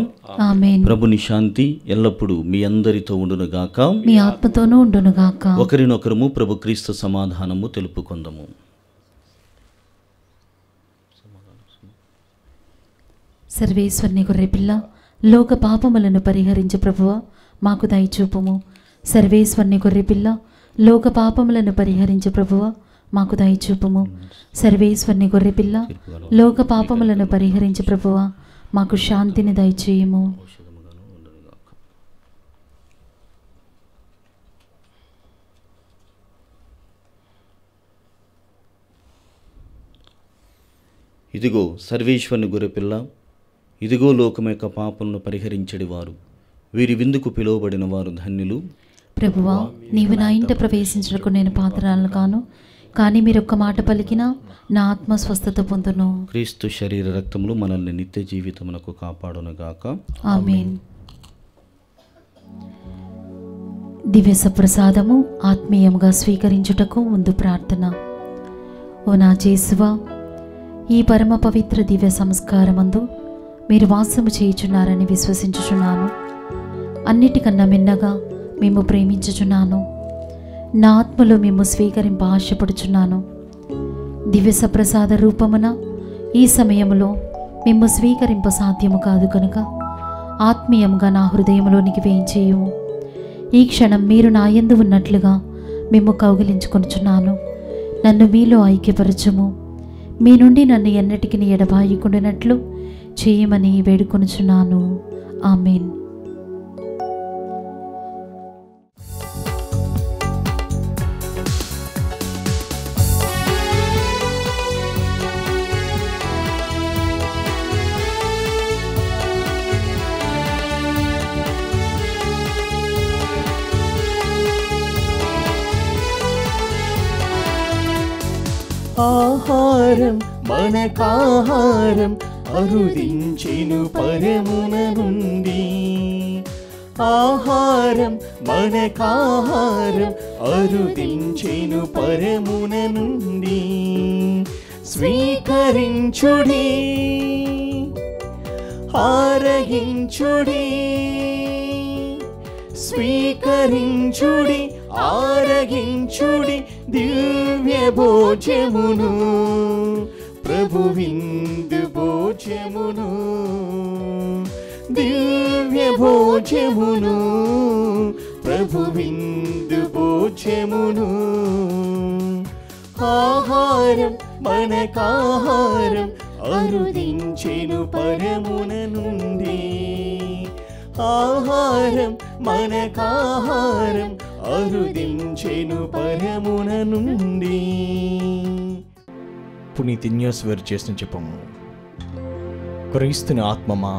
ఆమేన్. ప్రభుని శాంతి ఎల్లప్పుడూ మీ అందరితో ఉండునుగాక, మీ ఆత్మతోనూ ఉండునుగాక. ఒకరినొకరము ప్రభు క్రీస్తు సమాధానము తెలుపుకొందము. సర్వేశ్వరుని గొర్రెపిల్ల, లోక పాపములను పరిహరించు ప్రభువా, మాకు దయచూపుము. సర్వేశ్వరుని గొర్రెపిల్ల లోక పాపములను పరిహరించు ప్రభువా మాకు దయచూపుము. సర్వేశ్వరుని గొర్రెపిల్ల లోక పాపములను పరిహరించు ప్రభువా మాకు శాంతిని దయచేయుము. ఇదిగో సర్వేశ్వరుని గొర్రెపిల్ల, ఇదిగో లోకం యొక్క పాపములను పరిహరించడి వారు. వీరి విందుకు పిలువబడిన వారు ధన్యులు. ప్రభువా నీవు నా ఇంట ప్రవేశించడానికి నేను పాత్రలను కాను, కానీ మీరు ఒక్క మాట పలికినా నా ఆత్మ స్వస్థత పొందును. క్రీస్తు శరీర రక్తములు మనల్ని నిత్య జీవితమునకు కాపాడునుగాక. ఆమేన్. దివ్య సప్రసాదము ఆత్మీయముగా స్వీకరించుటకు ముందు ప్రార్థన. ఓ నా యేసువా, ఈ పరమ పవిత్ర దివ్య సంస్కారమందు మీరు వాసము చేయుచున్నారని విశ్వసించుచున్నాను. అన్నిటికన్నా మిన్నగా మేము ప్రేమించుచున్నాను. నా ఆత్మలో మేము స్వీకరింప ఆశపడుచున్నాను. దివ్య సప్రసాద రూపమున ఈ సమయంలో మేము స్వీకరింప సాధ్యము కాదు కనుక ఆత్మీయంగా నా హృదయంలోనికి వేయించేయము. ఈ క్షణం మీరు నా యందు ఉన్నట్లుగా మేము కౌగిలించుకొనుచున్నాను. నన్ను మీలో ఐక్యపరచము. మీ నుండి నన్ను ఎన్నటికి ఎడబాయకుండానట్లు చేయమని వేడుకొనుచున్నాను. ఆమేన్. ఆహారం మనకాహారం అరుదించెను పరమున నుండి. ఆహారం మనకాహారం అరుదించెను పరమున నుండి. స్వీకరించుడి, ఆరగించుడి, స్వీకరించుడి, ఆరగించుడి దివ్య భోజమును, ప్రభు విందు భోజమును, దివ్య భోజమును, ప్రభు విందు భోజమును. ఆహారం మనకాహారం అరుదించెను పరమున నుండి. ఆహారం మనకాహారం అరుదించెను పరమున నుండి. పునీత్ ఇగ్నాసియస్ చేసిన చెప్పము. క్రీస్తుని ఆత్మమా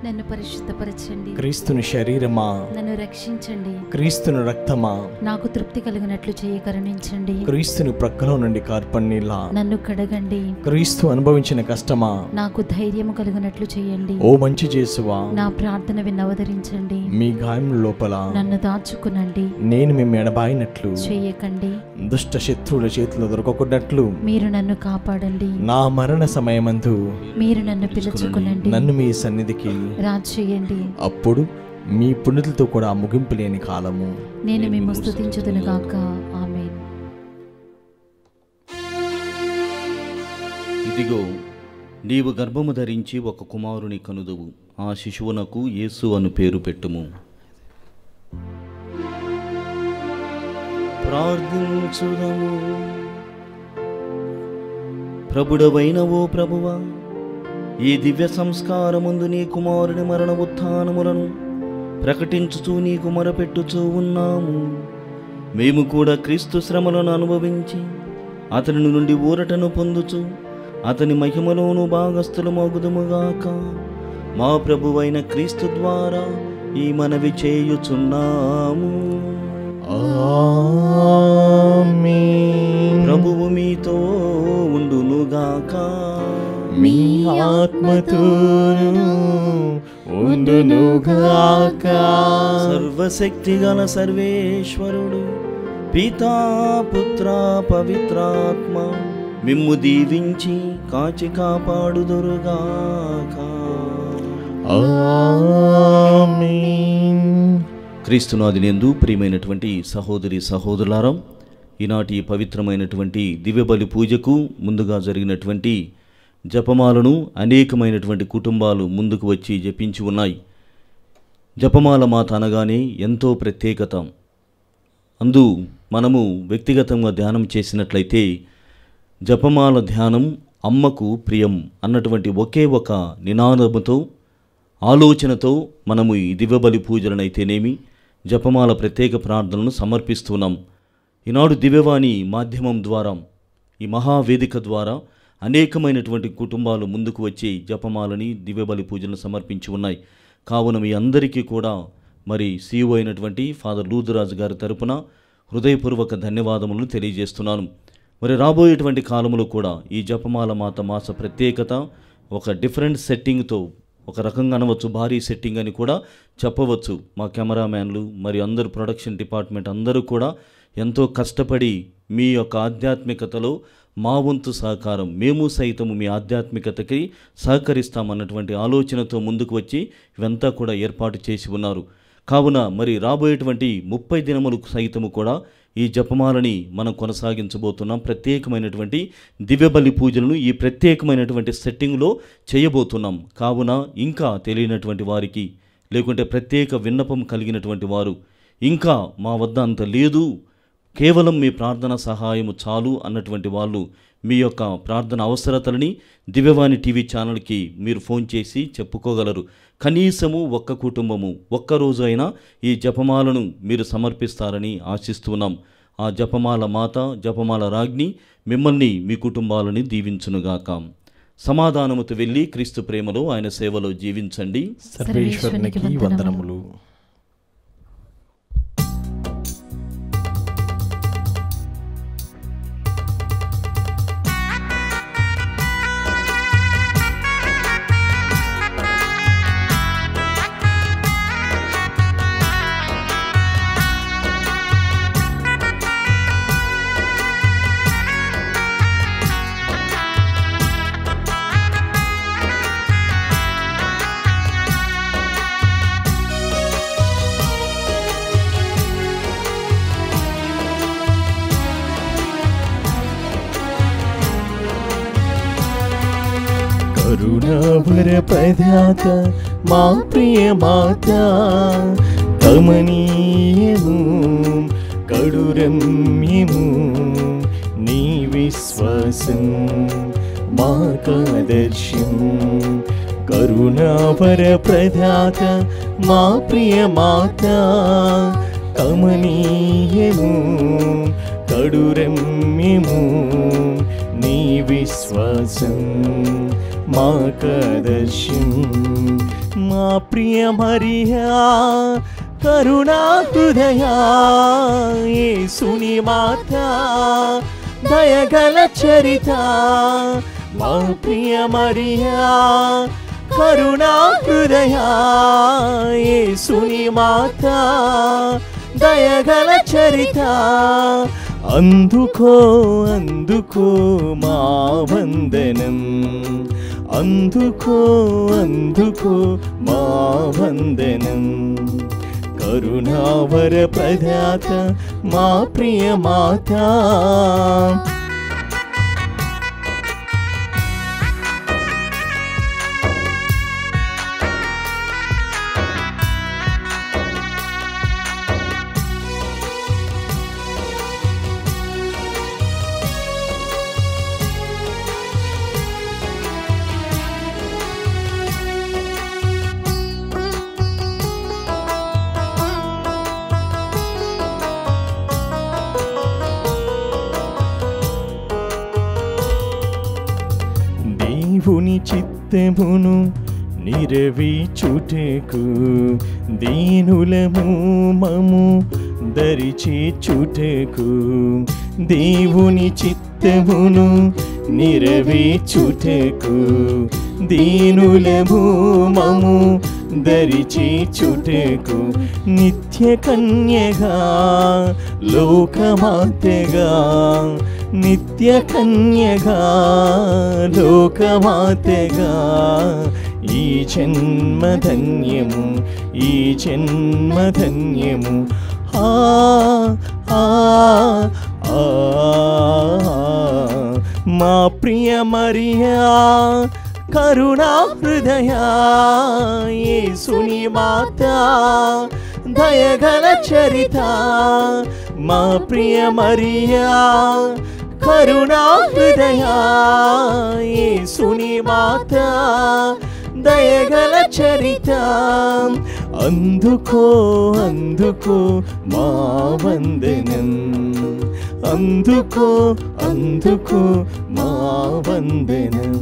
నన్ను పరిశుద్ధపరచండి. క్రీస్తుని శరీరమా నన్ను రక్షించండి. క్రీస్తుని రక్తమా నాకు తృప్తి కలిగినట్లు చేయ కరుణించండి. క్రీస్తుని ప్రక్కలో నుండి కార్పన్నీలా నన్ను కడగండి. క్రీస్తు అనుభవించిన కష్టమా నాకు ధైర్యము కలిగినట్లు చేయండి. ఓ మంచి యేసువా, నా ప్రార్థన వినవదరించండి. మీ గాయం లోపల నన్ను దాచుకునండి. నేను మేము ఎడబాయినట్లు చేయకండి. దుష్ట శత్రువుల చేతిలో దొరకకున్నట్లు మీరు నన్ను కాపాడండి. నా మరణ సమయమందు మీరు నన్ను పిలుచుకునండి. నన్ను మీ సన్నిధికి రాచేయండి. అప్పుడు మీ పుణ్యులతో కూడా ముగింపు లేని కాలము నేను మిమ్ము స్తుతించుదునుగాక. ఆమేన్. ఇదిగో నీవు గర్భము ధరించి ఒక కుమారుని కనుదువు. ఆ శిశువునకు యేసు అను పేరు పెట్టుము. ప్రార్థించుదము. ప్రభుడవైన ఓ ప్రభువా, ఈ దివ్య సంస్కారముందు నీ కుమారుని మరణ ఉత్థానములను ప్రకటించుచూ నీకు మొరపెట్టుచూ ఉన్నాము. మేము కూడా క్రీస్తు శ్రమలను అనుభవించి అతని నుండి ఊరటను పొందుచు అతని మహిమలోను భాగస్థులమగుదుముగాక. మా ప్రభువైన క్రీస్తు ద్వారా ఈ మనవి చేయుచున్నాము. ఆమేన్. ప్రభువు మీతో ఉండునుగాక. మీ ఆత్మతోను ఉండునుగాక. సర్వశక్తి గల సర్వేశ్వరుడు పితా పుత్ర పవిత్రాత్మ మిమ్ము దీవించి కాచి కాపాడుదురుగాక. ఆమేన్. క్రీస్తునాదినందు ప్రియమైనటువంటి సహోదరి సహోదరులారా, ఈనాటి పవిత్రమైనటువంటి దివ్యబలి పూజకు ముందుగా జరిగినటువంటి జపమాలను అనేకమైనటువంటి కుటుంబాలు ముందుకు వచ్చి జపించి ఉన్నాయి. జపమాల మాత అనగానే ఎంతో ప్రత్యేకత. అందు మనము వ్యక్తిగతంగా ధ్యానం చేసినట్లయితే జపమాల ధ్యానం అమ్మకు ప్రియం అన్నటువంటి ఒకే ఒక నినాదముతో ఆలోచనతో మనము ఈ దివ్యబలి పూజలనైతేనేమి జపమాల ప్రత్యేక ప్రార్థనలను సమర్పిస్తున్నాం. ఈనాడు దివ్యవాణి మాధ్యమం ద్వారా ఈ మహావేదిక ద్వారా అనేకమైనటువంటి కుటుంబాలు ముందుకు వచ్చి జపమాలని దివ్యబలి పూజలను సమర్పించి ఉన్నాయి. కావున మీ అందరికీ కూడా మరి CEO అయినటువంటి ఫాదర్ లూథరాజు గారి తరపున హృదయపూర్వక ధన్యవాదములను తెలియజేస్తున్నాను. మరి రాబోయేటువంటి కాలంలో కూడా ఈ జపమాల మాత మాస ప్రత్యేకత ఒక డిఫరెంట్ సెట్టింగ్తో, ఒక రకంగా అనవచ్చు భారీ సెట్టింగ్ అని కూడా చెప్పవచ్చు. మా కెమెరామ్యాన్లు మరి అందరూ ప్రొడక్షన్ డిపార్ట్మెంట్ అందరూ కూడా ఎంతో కష్టపడి మీ యొక్క ఆధ్యాత్మికతలో మా వంతు సహకారం, మేము సైతము మీ ఆధ్యాత్మికతకి సహకరిస్తామన్నటువంటి ఆలోచనతో ముందుకు వచ్చి ఇవంతా కూడా ఏర్పాటు చేసి ఉన్నారు. కావున మరి రాబోయేటువంటి 30 దినములకు సైతము కూడా ఈ జపమాలని మనం కొనసాగించబోతున్నాం. ప్రత్యేకమైనటువంటి దివ్యబలి పూజలను ఈ ప్రత్యేకమైనటువంటి సెట్టింగ్లో చేయబోతున్నాం. కావున ఇంకా తెలియనటువంటి వారికి, లేకుంటే ప్రత్యేక విన్నపం కలిగినటువంటి వారు, ఇంకా మా వద్ద అంత లేదు, కేవలం మీ ప్రార్థన సహాయము చాలు అన్నటువంటి వాళ్ళు మీ యొక్క ప్రార్థన అవసరతలని దివ్యవాణి టీవీ ఛానల్కి మీరు ఫోన్ చేసి చెప్పుకోగలరు. కనీసము ఒక్క కుటుంబము ఒక్కరోజు అయినా ఈ జపమాలను మీరు సమర్పిస్తారని ఆశిస్తున్నాం. ఆ జపమాల మాత, జపమాల రాజ్ఞి మిమ్మల్ని మీ కుటుంబాలని దీవించునుగాక. సమాధానముతో వెళ్ళి క్రీస్తు ప్రేమలో ఆయన సేవలో జీవించండి. సర్వేశ్వరునికి వందనములు. కరుణాభర ప్రదాత మా ప్రియ మాత, కమనీయము కడురమ్యము నీ విశ్వాసం మాకాదర్శం. కరుణాభర ప్రదాత మా ప్రియ మాత, కమనీయము కడురమ్యము నీ విశ్వాసం మాకాదర్శం. మా ప్రియ మరియా కరుణా హృదయా యేసుని మాత, దయగల చరిత. మా ప్రియ మరియా కరుణా హృదయా యేసుని మాత, దయగల చరిత. అందుకో అందుకో మా వందనం, అందుకో అందుకో మా వందనం. కరుణావర ప్రదాత మా ప్రియ మాత. దేవుని చిత్తమును నెరవేర్చుటకు దీనులము మము దరిచేర్చుటకు. దేవుని చిత్తమును నెరవేర్చుటకు దీనులము మము దరిచేర్చుటకు. నిత్య కన్యగా లోకమాతగా, నిత్య కన్యగా లోకమాతగా, ఈ జన్మధన్యము ఈ జన్మధన్యము. ఆ ఆ ఆ మా ప్రియ మరియా కరుణా హృదయా యేసుని మాత, దయగల చరిత. మా ప్రియ మరియా కరుణా హృదయా యేసుని మాత దయగల చరిత అందుకో అందుకో మా వందనం అందుకో అందుకో మా వందనం